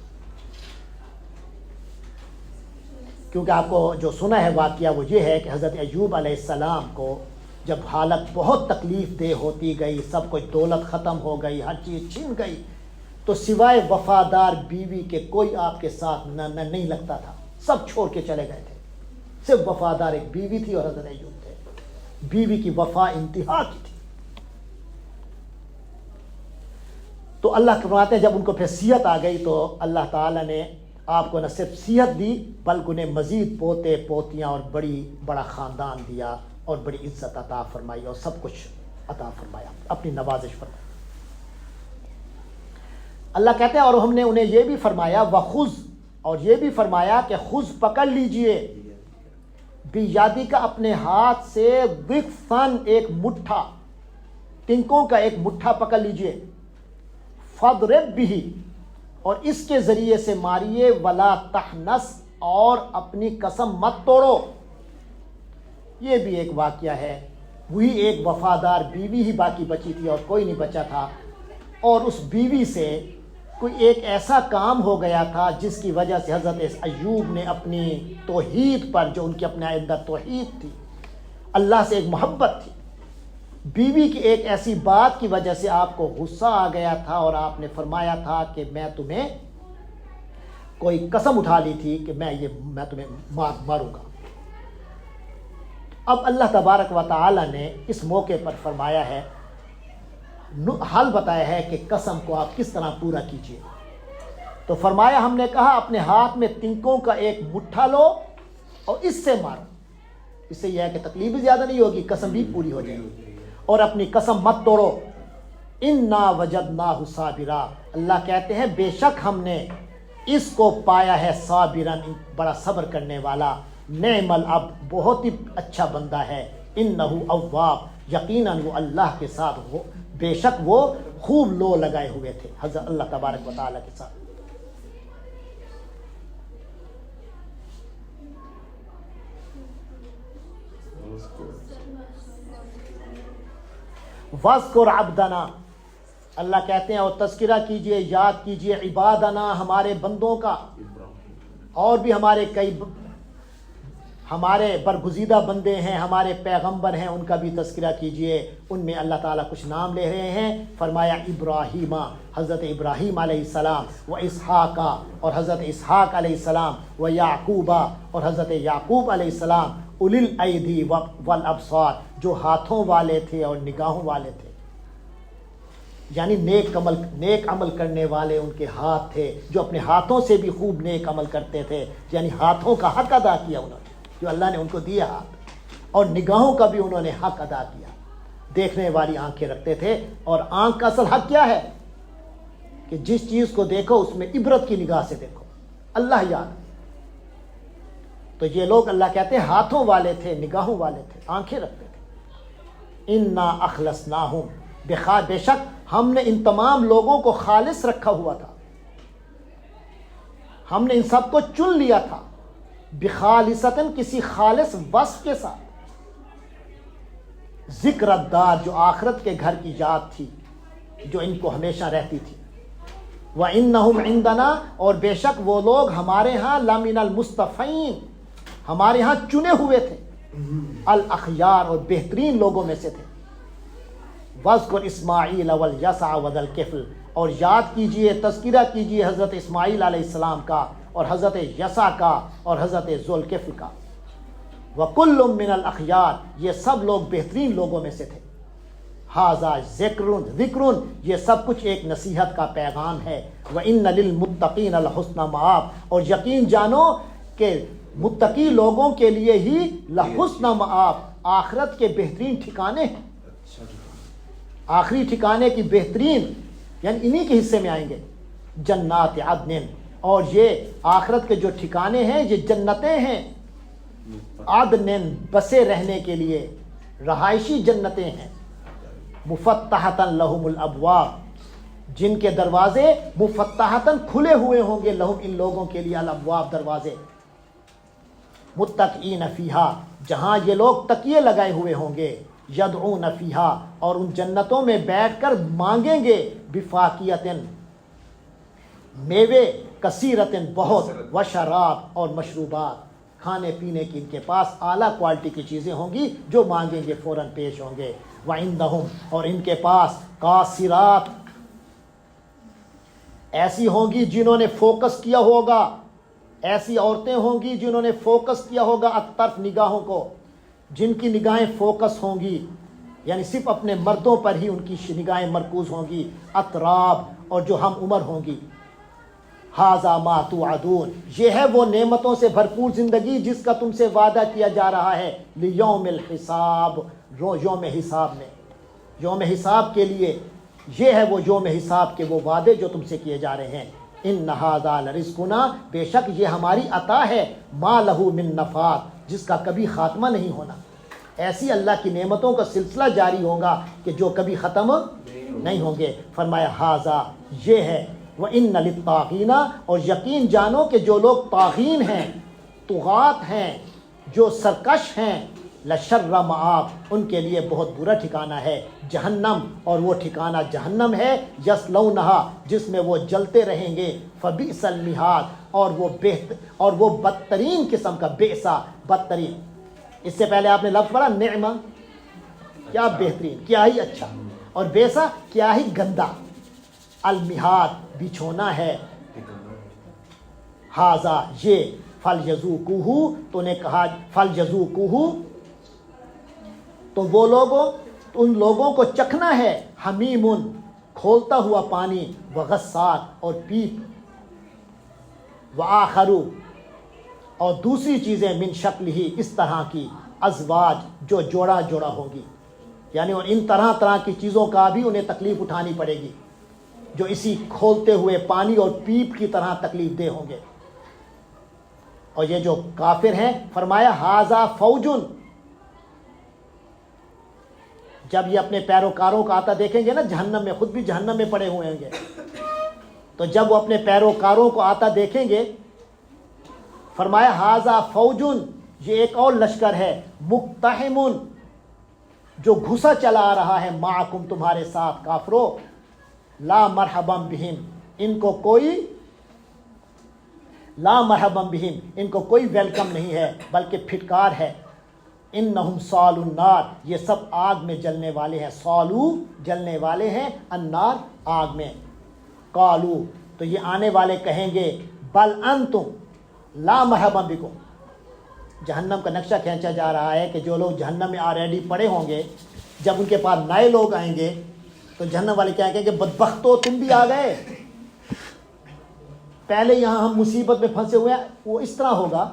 کیونکہ آپ کو جو سنا ہے واقعہ وہ یہ ہے کہ حضرت ایوب علیہ السلام کو جب حالت بہت تکلیف دہ ہوتی گئی، سب کچھ دولت ختم ہو گئی، ہر چیز چھن گئی، تو سوائے وفادار بیوی کے کوئی آپ کے ساتھ نہیں لگتا تھا، سب چھوڑ کے چلے گئے تھے، صرف وفادار ایک بیوی تھی اور حضرت ایوب تھے، بیوی کی وفا انتہا کی تھی۔ تو اللہ فرماتے ہیں جب ان کو پھر صحت آ گئی تو اللہ تعالیٰ نے آپ کو نہ صرف صحت دی بلکہ انہیں مزید پوتے پوتیاں اور بڑا خاندان دیا اور بڑی عزت عطا فرمائی اور سب کچھ عطا فرمایا، اپنی نوازش فرمائی۔ اللہ کہتے ہیں اور ہم نے انہیں یہ بھی فرمایا وَخُذْ، اور یہ بھی فرمایا کہ خُذْ، پکڑ لیجئے، بیادی کا، اپنے ہاتھ سے، ضِغْفًا، ایک مٹھا، ٹنکوں کا ایک مٹھا پکڑ لیجئے، فَاضْرِبْ بِهِ، اور اس کے ذریعے سے ماریے، وَلَا تَحْنَثْ، اور اپنی قسم مت توڑو۔ یہ بھی ایک واقعہ ہے، وہی ایک وفادار بیوی ہی باقی بچی تھی اور کوئی نہیں بچا تھا، اور اس بیوی سے کوئی ایک ایسا کام ہو گیا تھا جس کی وجہ سے حضرت ایوب نے اپنی توحید پر، جو ان کے اپنے اندر توحید تھی، اللہ سے ایک محبت تھی، بیوی کی ایک ایسی بات کی وجہ سے آپ کو غصہ آ گیا تھا اور آپ نے فرمایا تھا کہ میں تمہیں کوئی قسم اٹھا لی تھی کہ میں تمہیں ماروں گا. اب اللہ تبارک و تعالی نے اس موقع پر فرمایا ہے، حل بتایا ہے کہ قسم کو آپ کس طرح پورا کیجئے. تو فرمایا ہم نے کہا اپنے ہاتھ میں تنکوں کا ایک مٹھا لو اور اس سے مارو. اس سے یہ ہے کہ تکلیف بھی زیادہ نہیں ہوگی، قسم بھی پوری ہو جائے گی. اور اپنی قسم مت توڑو. انا وجدناہ صابرا، اللہ کہتے ہیں بے شک ہم نے اس کو پایا ہے صابرن، بڑا صبر کرنے والا. نعم العبد، بہت ہی اچھا بندہ ہے. انہ اواب، یقیناً وہ اللہ کے ساتھ ہو، بے شک وہ خوب لو لگائے ہوئے تھے حضرت اللہ تبارک و تعالیٰ کے ساتھ. وَاذْكُرْ عَبْدَنَا، اللہ کہتے ہیں اور تذکرہ کیجئے، یاد کیجئے عبادنا، ہمارے بندوں کا. اور بھی ہمارے برگزیدہ بندے ہیں، ہمارے پیغمبر ہیں، ان کا بھی تذکرہ کیجئے. ان میں اللہ تعالیٰ کچھ نام لے رہے ہیں. فرمایا ابراہیم، حضرت ابراہیم علیہ السلام، و اسحاق، اور حضرت اسحاق علیہ السلام، و یعقوب، اور حضرت یعقوب علیہ السلام، اولی الایدی والابصار، جو ہاتھوں والے تھے اور نگاہوں والے تھے. یعنی نیک عمل کرنے والے ان کے ہاتھ تھے، جو اپنے ہاتھوں سے بھی خوب نیک عمل کرتے تھے. یعنی ہاتھوں کا حق ادا کیا انہوں نے، جو اللہ نے ان کو دیا ہاتھ، اور نگاہوں کا بھی انہوں نے حق ادا کیا. دیکھنے والی آنکھیں رکھتے تھے. اور آنکھ کا اصل حق کیا ہے؟ کہ جس چیز کو دیکھو اس میں عبرت کی نگاہ سے دیکھو، اللہ یاد. تو یہ لوگ اللہ کہتے ہیں ہاتھوں والے تھے، نگاہوں والے تھے، آنکھیں رکھتے تھے. انا اخلصناہم، بے شک ہم نے ان تمام لوگوں کو خالص رکھا ہوا تھا، ہم نے ان سب کو چن لیا تھا. بخالصتن، کسی خالص وصف کے ساتھ. ذکر الدار، جو آخرت کے گھر کی یاد تھی، جو ان کو ہمیشہ رہتی تھی. وَإِنَّهُمْ عِنْدَنَا، اور بے شک وہ لوگ ہمارے ہاں لَمِنَ الْمُصْطَفَيْن، ہمارے ہاں چنے ہوئے تھے. الاخیار، اور بہترین لوگوں میں سے تھے. وَاذْكُرْ اسماعیل وَالْيَسَعَ وَذَا الْكِفْلِ، اور یاد کیجئے، تذکرہ کیجئے حضرت اسماعیل علیہ السلام کا، اور حضرت یسع کا، اور حضرت ذوالکفل کا. وَكُلٌّ مِّنَ الْأَخْيَارِ، یہ سب لوگ بہترین لوگوں میں سے تھے. ہَذَا ذِکْرٌ، یہ سب کچھ ایک نصیحت کا پیغام ہے. وَإِنَّ لِلْمُتَّقِينَ لَحُسْنَ مآب، اور یقین جانو کہ متقی لوگوں کے لیے ہی لحسن مآب، آخرت کے بہترین ٹھکانے ہیں. آخری ٹھکانے کی بہترین، یعنی انہی کے حصے میں آئیں گے. جنات عدن، اور یہ آخرت کے جو ٹھکانے ہیں یہ جنتیں ہیں. عدن، بسے رہنے کے لیے، رہائشی جنتیں ہیں. مفتحتاً لہم الابواب، جن کے دروازے مفتحتاً کھلے ہوئے ہوں گے، لہم، ان لوگوں کے لیے، الابواب، دروازے. متکئین فیہا، جہاں یہ لوگ تکیے لگائے ہوئے ہوں گے. یدعون فیہا، اور ان جنتوں میں بیٹھ کر مانگیں گے. بفاکیۃ، میوے، کثیرۃ، بہت، وشراب، اور مشروبات، کھانے پینے کی ان کے پاس اعلیٰ کوالٹی کی چیزیں ہوں گی، جو مانگیں گے فوراً پیش ہوں گے. وعندہم، اور ان کے پاس قاصرات، ایسی ہوں گی جنہوں نے فوکس کیا ہوگا، ایسی عورتیں ہوں گی جنہوں نے فوکس کیا ہوگا اطرف، نگاہوں کو، جن کی نگاہیں فوکس ہوں گی، یعنی صرف اپنے مردوں پر ہی ان کی نگاہیں مرکوز ہوں گی. اطراب، اور جو ہم عمر ہوں گی. ھذا ما توعدون، یہ ہے وہ نعمتوں سے بھرپور زندگی جس کا تم سے وعدہ کیا جا رہا ہے. لیوم الحساب، یوم حساب میں، یوم حساب کے لیے. یہ ہے وہ یوم حساب کے وہ وعدے جو تم سے کیے جا رہے ہیں. ان ھذا لرزقنا، بے شک یہ ہماری عطا ہے. ما لہ من نفاد، جس کا کبھی خاتمہ نہیں ہونا. ایسی اللہ کی نعمتوں کا سلسلہ جاری ہوگا کہ جو کبھی ختم نہیں ہوں گے. فرمایا ھذا، یہ ہے. وَإِنَّ لِلطَّاغِينَ، اور یقین جانو کہ جو لوگ طاغین ہیں، طغات ہیں، جو سرکش ہیں، لشر مآب، ان کے لیے بہت برا ٹھکانہ ہے. جہنم، اور وہ ٹھکانہ جہنم ہے. یصلونہا، جس میں وہ جلتے رہیں گے. فبئس المہاد، اور وہ بدترین قسم کا، بئسا، بدترین. اس سے پہلے آپ نے لفظ پڑھا نعمہ، کیا بہترین، کیا ہی اچھا، اور بیسا کیا ہی گندا، المہاد بچھونا ہے، ہاذا یہ، فلیذوقوہ تو نے کہا فلیذوقوہ تو وہ لوگوں، ان لوگوں کو چکھنا ہے، حمیم کھولتا ہوا پانی، وغساق اور پیپ، وآخر اور دوسری چیزیں، من شکل ہی اس طرح کی، ازواج جو جوڑا جوڑا ہوگی، یعنی اور ان طرح طرح کی چیزوں کا بھی انہیں تکلیف اٹھانی پڑے گی جو اسی کھولتے ہوئے پانی اور پیپ کی طرح تکلیف دہ ہوں گے۔ اور یہ جو کافر ہیں فرمایا ہاذا فوجن، جب یہ اپنے پیروکاروں کا آتا دیکھیں گے نا جہنم میں، خود بھی جہنم میں پڑے ہوئے ہوں گے، تو جب وہ اپنے پیروکاروں کو آتا دیکھیں گے فرمایا ہاذا فوجن، یہ ایک اور لشکر ہے، مقتحم جو گھسا چلا آ رہا ہے، معکم تمہارے ساتھ، کافرو، لا مرحبا بہم ان کو کوئی، لا مرحبا بہم ان کو کوئی ویلکم نہیں ہے بلکہ پھٹکار ہے، انہم صالو النار یہ سب آگ میں جلنے والے ہیں، صالو جلنے والے ہیں، النار آگ میں، قالو تو یہ آنے والے کہیں گے، بل انتم لا مرحبا بکم، جہنم کا نقشہ کھینچا جا رہا ہے کہ جو لوگ جہنم میں آلریڈی پڑے ہوں گے، جب ان کے پاس نئے لوگ آئیں گے تو جہنم والے کیا کہیں گے، بدبختو تم بھی آ گئے، پہلے یہاں ہم مصیبت میں پھنسے ہوئے ہیں۔ وہ اس طرح ہوگا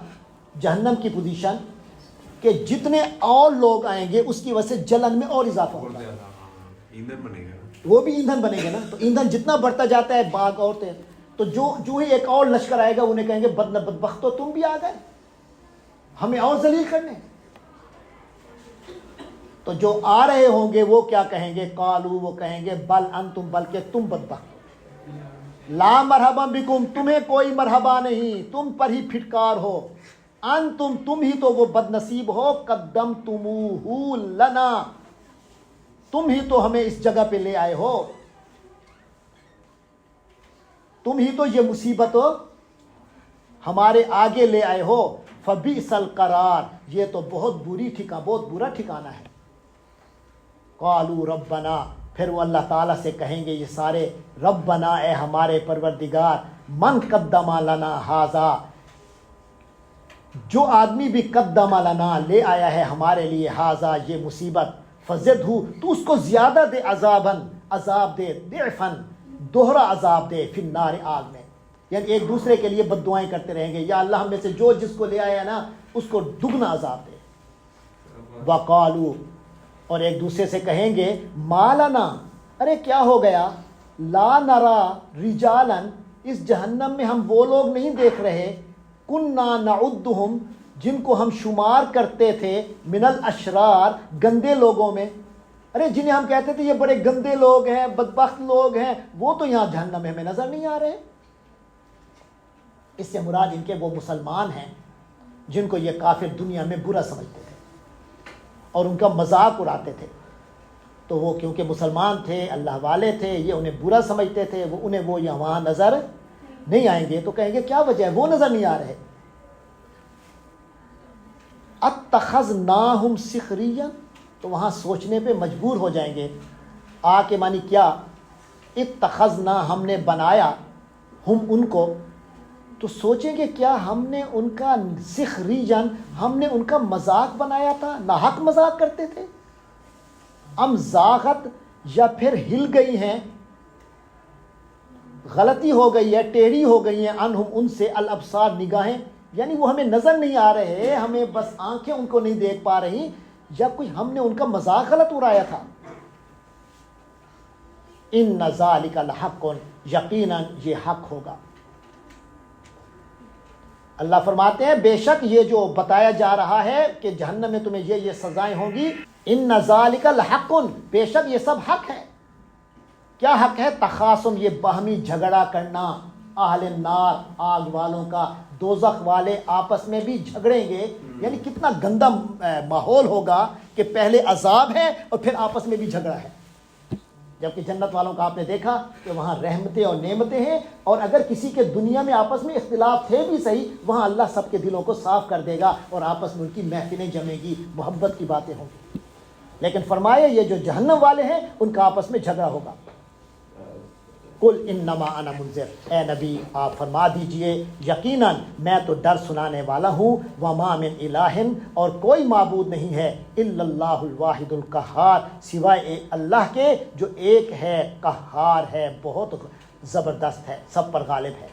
جہنم کی پوزیشن کہ جتنے اور لوگ آئیں گے اس کی وجہ سے جلن میں اور اضافہ ہوگا، ایندھن بنے گا، وہ بھی ایندھن بنے گا نا، تو ایندھن جتنا بڑھتا جاتا ہے باغ عورتیں، تو جو ہی ایک اور لشکر آئے گا انہیں کہیں گے بدبختو تم بھی آ گئے، ہمیں اور ذلیل کرنے۔ تو جو آ رہے ہوں گے وہ کیا کہیں گے، قالو وہ کہیں گے، بل انتم بلکہ تم بدبخت، لا مرحبا بکم تمہیں کوئی مرحبا نہیں، تم پر ہی پھٹکار ہو، انتم تم ہی تو وہ بد نصیب ہو، قدمتموہ لنا تم ہی تو ہمیں اس جگہ پہ لے آئے ہو، تم ہی تو یہ مصیبت ہمارے آگے لے آئے ہو، فبئس القرار یہ تو بہت برا ٹھکانہ ہے، قالوا ربنا پھر وہ اللہ تعالیٰ سے کہیں گے یہ سارے، ربنا اے ہمارے پروردگار، من قدم لنا ھذا جو آدمی بھی قدم لنا لے آیا ہے ہمارے لیے، ھذا یہ مصیبت، فزدہ تو اس کو زیادہ دے، عذاب دے، ضعفاً دوہرا عذاب دے، فی النار آگ میں، یعنی ایک دوسرے کے لیے بد دعائیں کرتے رہیں گے، یا اللہ ہم میں سے جو جس کو لے آیا نا اس کو دگنا عذاب دے، وقالو اور ایک دوسرے سے کہیں گے، مالنا ارے کیا ہو گیا، لا نرا رجالا اس جہنم میں ہم وہ لوگ نہیں دیکھ رہے، کننا نعدہم جن کو ہم شمار کرتے تھے، من الاشرار گندے لوگوں میں، ارے جنہیں ہم کہتے تھے یہ بڑے گندے لوگ ہیں، بدبخت لوگ ہیں، وہ تو یہاں جہنم میں ہمیں نظر نہیں آ رہے۔ اس سے مراد ان کے وہ مسلمان ہیں جن کو یہ کافر دنیا میں برا سمجھتے تھے اور ان کا مذاق اڑاتے تھے، تو وہ کیونکہ مسلمان تھے، اللہ والے تھے، یہ انہیں برا سمجھتے تھے، انہیں وہ یہاں نظر نہیں آئیں گے، تو کہیں گے کیا وجہ ہے وہ نظر نہیں آ رہے، اتخذناہم سخریا تو وہاں سوچنے پہ مجبور ہو جائیں گے، آ کے معنی کیا، اتخذنا ہم نے بنایا، ہم ان کو، تو سوچیں گے کیا ہم نے ان کا سخریجن ہم نے ان کا مذاق بنایا تھا، ناحق مذاق کرتے تھے، ام زاغت یا پھر ہل گئی ہیں، غلطی ہو گئی ہے، ٹیڑھی ہو گئی ہیں، انہم ان سے، الابصار نگاہیں، یعنی وہ ہمیں نظر نہیں آ رہے، ہمیں بس آنکھیں ان کو نہیں دیکھ پا رہی، یا کوئی ہم نے ان کا مذاق غلط اڑایا تھا۔ ان ذالک لحق یقیناً یہ حق ہوگا، اللہ فرماتے ہیں بے شک یہ جو بتایا جا رہا ہے کہ جہنم میں تمہیں یہ سزائیں ہوں گی، ان ذالک لحق بے شک یہ سب حق ہے۔ کیا حق ہے؟ تخاصم یہ باہمی جھگڑا کرنا، اہل النار آگ والوں کا، دوزخ والے آپس میں بھی جھگڑیں گے، یعنی کتنا گندا ماحول ہوگا کہ پہلے عذاب ہے اور پھر آپس میں بھی جھگڑا ہے، جبکہ جنت والوں کا آپ نے دیکھا کہ وہاں رحمتیں اور نعمتیں ہیں، اور اگر کسی کے دنیا میں آپس میں اختلاف تھے بھی صحیح، وہاں اللہ سب کے دلوں کو صاف کر دے گا اور آپس میں ان کی محفلیں جمیں گی، محبت کی باتیں ہوں گی۔ لیکن فرمایا یہ جو جہنم والے ہیں ان کا آپس میں جھگڑا ہوگا۔ قل انما انا منذر، اے نبی آپ فرما دیجئے یقیناً میں تو ڈر سنانے والا ہوں، وما من الہ، اور کوئی معبود نہیں ہے الا اللہ الواحد القہار، سوائے اللہ کے جو ایک ہے، قہار ہے، بہت زبردست ہے، سب پر غالب ہے۔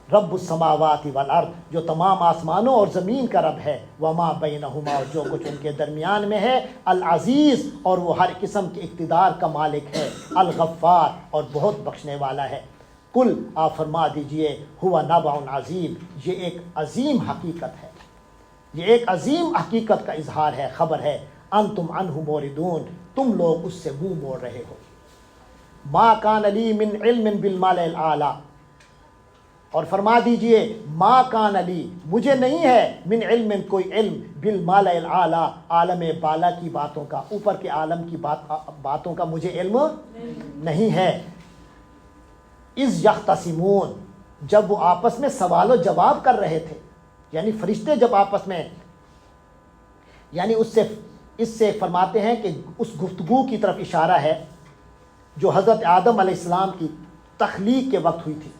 رب السماوات والارض، جو تمام آسمانوں اور زمین کا رب ہے، وما بینہما، اور جو کچھ ان کے درمیان میں ہے، العزیز، اور وہ ہر قسم کے اقتدار کا مالک ہے، الغفار، اور بہت بخشنے والا ہے۔ کل آپ فرما دیجئے ہوا نبع عظیم، یہ ایک عظیم حقیقت ہے، یہ ایک عظیم حقیقت کا اظہار ہے، خبر ہے، انتم عنہ موردون، تم لوگ اس سے منہ موڑ رہے ہو۔ ما کان لی من علم بالملأ الاعلی، اور فرما دیجئے ما کان علی، مجھے نہیں ہے من علم، کوئی علم، بالملأ الاعلی، عالم بالا کی باتوں کا، اوپر کے عالم کی باتوں کا مجھے علم نہیں ہے۔ اذ یختصمون، جب وہ آپس میں سوال و جواب کر رہے تھے، یعنی فرشتے جب آپس میں، یعنی اس سے فرماتے ہیں کہ اس گفتگو کی طرف اشارہ ہے جو حضرت آدم علیہ السلام کی تخلیق کے وقت ہوئی تھی،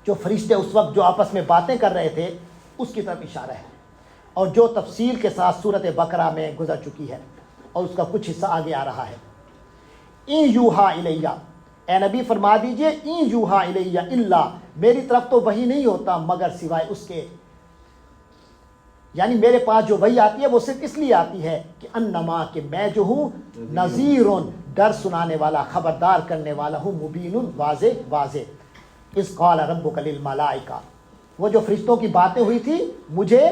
جو فرشتے اس وقت جو آپس میں باتیں کر رہے تھے اس کی طرف اشارہ ہے، اور جو تفصیل کے ساتھ سورۃ بقرہ میں گزر چکی ہے، اور اس کا کچھ حصہ آگے آ رہا ہے۔ این یوحا الیہ، اے نبی فرما دیجئے این یوحا الیہ الا، میری طرف تو وحی نہیں ہوتا مگر سوائے اس کے، یعنی میرے پاس جو وحی آتی ہے وہ صرف اس لیے آتی ہے کہ انما، کہ میں جو ہوں نذیر، ڈر سنانے والا، خبردار کرنے والا ہوں، مبین، واضح واضح۔ اذ قال ربک للملائکہ، وہ جو فرشتوں کی باتیں ہوئی تھی مجھے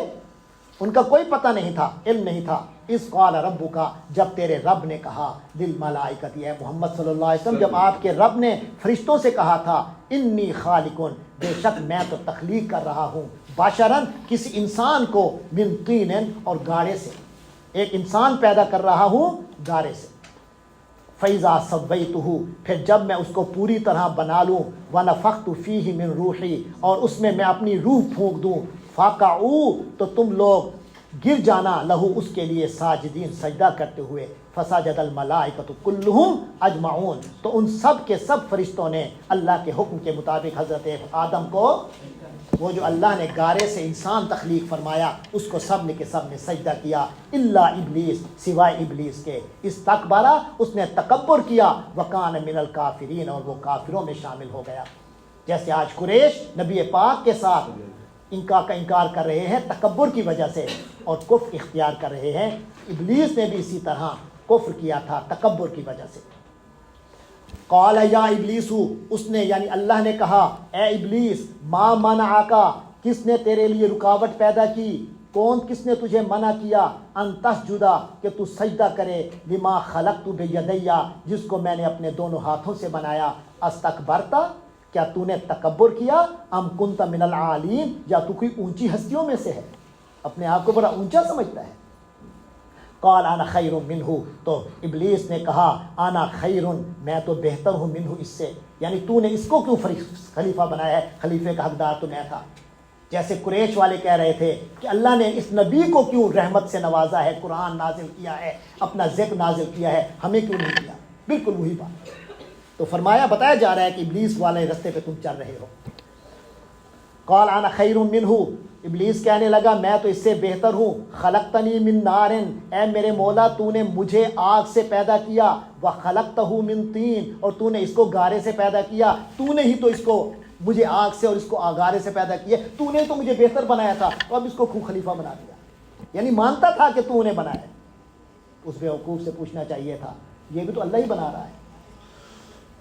ان کا کوئی پتہ نہیں تھا، علم نہیں تھا۔ اذ قال ربک، جب تیرے رب نے کہا، للملائکۃ، اے محمد صلی اللہ علیہ وسلم، جب آپ کے رب نے فرشتوں سے کہا تھا، انی خالق، بے شک میں تو تخلیق کر رہا ہوں، بشرن، کسی انسان کو، من طین، اور گارے سے، ایک انسان پیدا کر رہا ہوں گارے سے۔ فَإِذَا سَوَّيْتُهُ، پھر جب میں اس کو پوری طرح بنا لوں، وَنَفَخْتُ فِيهِ مِن رُوحِي، اور اس میں میں اپنی روح پھونک دوں، فَقَعُوا، تو تم لوگ گر جانا، لہو، اس کے لیے، ساجدین، سجدہ کرتے ہوئے، فَسَجَدَ الْمَلَائِكَةُ كُلُّهُمْ أَجْمَعُونَ، تو ان سب کے سب فرشتوں نے اللہ کے حکم کے مطابق حضرت آدم کو، وہ جو اللہ نے گارے سے انسان تخلیق فرمایا، اس کو سب نے کے سب نے سجدہ کیا، الا ابلیس، سوائے ابلیس کے، استکبارہ، اس نے تکبر کیا، وکان من الکافرین، اور وہ کافروں میں شامل ہو گیا۔ جیسے آج قریش نبی پاک کے ساتھ کا انکار کر رہے ہیں تکبر کی وجہ سے، اور کفر اختیار کر رہے ہیں، ابلیس نے بھی اسی طرح کفر کیا تھا تکبر کی وجہ سے۔ قال یا ابلیس، اس نے یعنی اللہ نے کہا، اے ابلیس، ما منعک، کس نے تیرے لیے رکاوٹ پیدا کی، کس نے تجھے منع کیا، ان تسجدا، کہ تو سجدہ کرے، لما خلقت بیدیا، جس کو میں نے اپنے دونوں ہاتھوں سے بنایا، استکبرتا، کیا تو نے تکبر کیا، ام کنت من العالین، یا تو کوئی اونچی ہستیوں میں سے ہے، اپنے آپ کو بڑا اونچا سمجھتا ہے۔ قال انا خیر منہ، تو ابلیس نے کہا، انا خیر، میں تو بہتر ہوں، منہ، اس سے، یعنی تو نے اس کو کیوں خلیفہ بنایا ہے، خلیفے کا حقدار تو میں تھا۔ جیسے قریش والے کہہ رہے تھے کہ اللہ نے اس نبی کو کیوں رحمت سے نوازا ہے، قرآن نازل کیا ہے، اپنا ذکر نازل کیا ہے، ہمیں کیوں نہیں کیا، بالکل وہی بات۔ تو فرمایا، بتایا جا رہا ہے کہ ابلیس والے رستے پہ تم چل رہے ہو۔ قال انا خیر منہ، ابلیس کہنے لگا میں تو اس سے بہتر ہوں، خلقتنی من نار، اے میرے مولا تو نے مجھے آگ سے پیدا کیا، وخلقتہ من طین، اور تو نے اس کو گارے سے پیدا کیا، تو نے ہی تو اس کو مجھے آگ سے اور اس کو گارے سے پیدا کیا، تو نے تو مجھے بہتر بنایا تھا، تو اب اس کو خلیفہ بنا دیا، یعنی مانتا تھا کہ تو نے بنایا۔ اس بیوقوف سے پوچھنا چاہیے تھا، یہ بھی تو اللہ ہی بنا رہا ہے۔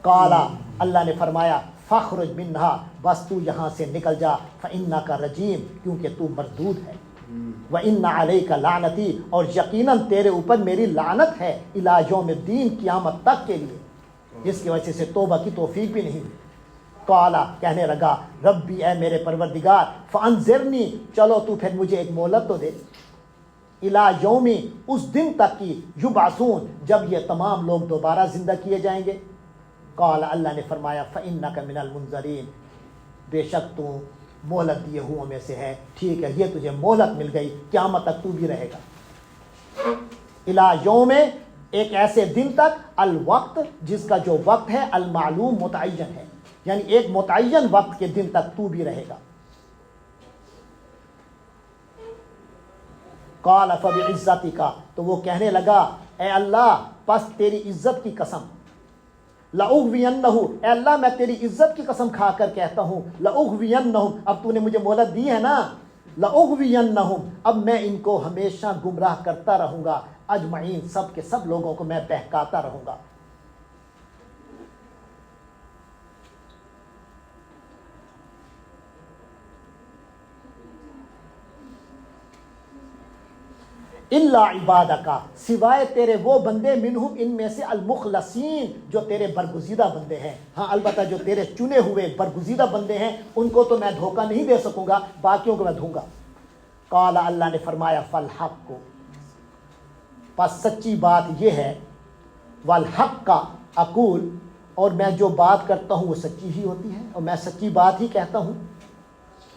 قالا، اللہ نے فرمایا، فخرج منہا، بس تو یہاں سے نکل جا، فإنک رجیم، کیونکہ تو مردود ہے، وإن علیک لعنتی، اور یقیناً تیرے اوپر میری لعنت ہے، الی یوم الدین، قیامت تک کے لیے، جس کی وجہ سے توبہ کی توفیق بھی نہیں ہوئی۔ قالا، کہنے لگا، ربی، اے میرے پروردگار، فانذرنی، چلو تو پھر مجھے ایک مہلت تو دے، الی یومی، اس دن تک کی، یبعثون، جب یہ تمام لوگ دوبارہ زندہ کیے جائیں گے۔ قال، اللہ نے فرمایا، فإنک من المنذرین، بے شک تو مہلت دیے ہوں میں سے ہے، ٹھیک ہے، یہ تجھے مہلت مل گئی، قیامت تک تو بھی رہے گا۔ الا یوم، ایک ایسے دن تک، الوقت جس کا جو وقت ہے، المعلوم متعین ہے، یعنی ایک متعین وقت کے دن تک تو بھی رہے گا۔ قال فبعزتک، تو وہ کہنے لگا اے اللہ پس تیری عزت کی قسم، لأغوینہ، اے اللہ میں تیری عزت کی قسم کھا کر کہتا ہوں، لأغوینہم، اب تو نے مجھے مہلت دی ہے نا، لأغوینہم، اب میں ان کو ہمیشہ گمراہ کرتا رہوں گا، اجمعین، سب کے سب لوگوں کو میں بہکاتا رہوں گا۔ الا عبادک، سوائے تیرے وہ بندے، منہم، ان میں سے، المخلصین، جو تیرے برگزیدہ بندے ہیں۔ ہاں البتہ جو تیرے چنے ہوئے برگزیدہ بندے ہیں ان کو تو میں دھوکہ نہیں دے سکوں گا، باقیوں کو میں دوں گا۔ قال، اللہ نے فرمایا، فالحق کو، پس سچی بات یہ ہے، والحق کا اقول، اور میں جو بات کرتا ہوں وہ سچی ہی ہوتی ہے، اور میں سچی بات ہی کہتا ہوں۔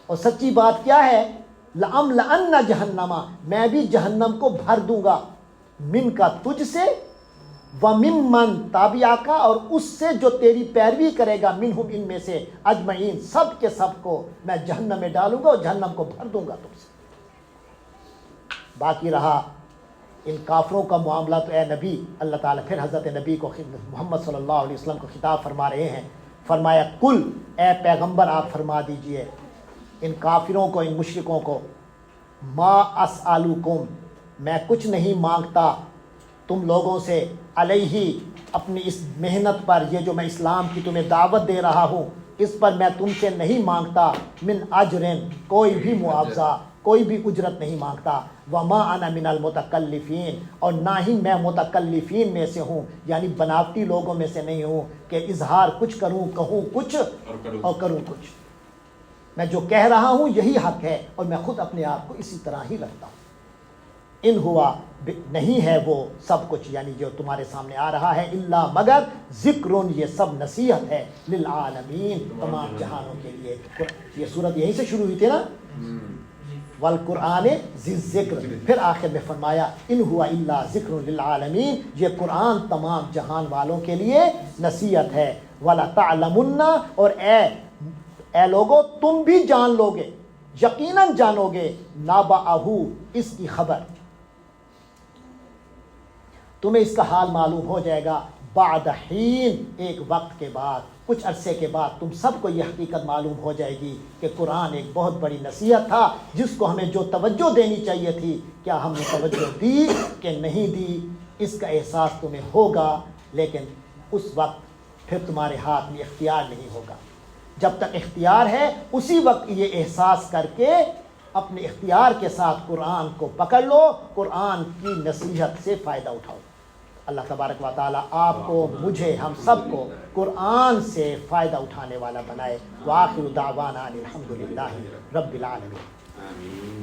اور سچی بات کیا ہے؟ لَأَمْلَأَنَّ جہنم، میں بھی جہنم کو بھر دوں گا، من کا، تجھ سے، وَمِمَّن تَابِعَکَ، اور اس سے جو تیری پیروی کرے گا، منہم، ان میں سے، اجمعین، سب کے سب کو میں جہنم میں ڈالوں گا اور جہنم کو بھر دوں گا تم سے۔ باقی رہا ان کافروں کا معاملہ، تو اے نبی، اللہ تعالیٰ پھر حضرت نبی کو، محمد صلی اللہ علیہ وسلم کو خطاب فرما رہے ہیں، فرمایا کل، اے پیغمبر آپ فرما دیجئے ان کافروں کو، ان مشرکوں کو، ما اسألکم، میں کچھ نہیں مانگتا تم لوگوں سے، علیہ، اپنی اس محنت پر، یہ جو میں اسلام کی تمہیں دعوت دے رہا ہوں اس پر میں تم سے نہیں مانگتا، من اجرن، کوئی بھی معاوضہ، کوئی بھی اجرت نہیں مانگتا، وما انا من المتکلفین، اور نہ ہی میں متکلفین میں سے ہوں، یعنی بناوٹی لوگوں میں سے نہیں ہوں کہ اظہار کچھ کروں، کہوں کچھ اور کروں کچھ۔ میں جو کہہ رہا ہوں یہی حق ہے، اور میں خود اپنے آپ کو اسی طرح ہی رکھتا ہوں۔ ان ہوا، نہیں ہے وہ سب کچھ، یعنی جو تمہارے سامنے آ رہا ہے، الا، مگر، ذکرن، یہ سب نصیحت ہے، للعالمین، تمام جہانوں کے لیے۔ یہ صورت یہیں سے شروع ہوئی تھی نا، والقرآن ذی الذکر، پھر آخر میں فرمایا ان ہوا الا ذکر للعالمین، یہ قرآن تمام جہان والوں کے لیے نصیحت ہے۔ وَلَتَعْلَمُنَّ، اور اے لوگو تم بھی جان لوگے، یقیناً جانو گے، نَبَأَہُ، اس کی خبر، تمہیں اس کا حال معلوم ہو جائے گا، بعد حین، ایک وقت کے بعد، کچھ عرصے کے بعد تم سب کو یہ حقیقت معلوم ہو جائے گی کہ قرآن ایک بہت بڑی نصیحت تھا، جس کو ہمیں جو توجہ دینی چاہیے تھی، کیا ہم نے توجہ دی کہ نہیں دی، اس کا احساس تمہیں ہوگا، لیکن اس وقت پھر تمہارے ہاتھ میں اختیار نہیں ہوگا۔ جب تک اختیار ہے اسی وقت یہ احساس کر کے اپنے اختیار کے ساتھ قرآن کو پکڑ لو، قرآن کی نصیحت سے فائدہ اٹھاؤ۔ اللہ تبارک و تعالیٰ آپ کو، مجھے، ہم سب کو قرآن سے فائدہ اٹھانے والا بنائے۔ وآخر دعوانا الحمدللہ رب العالمین۔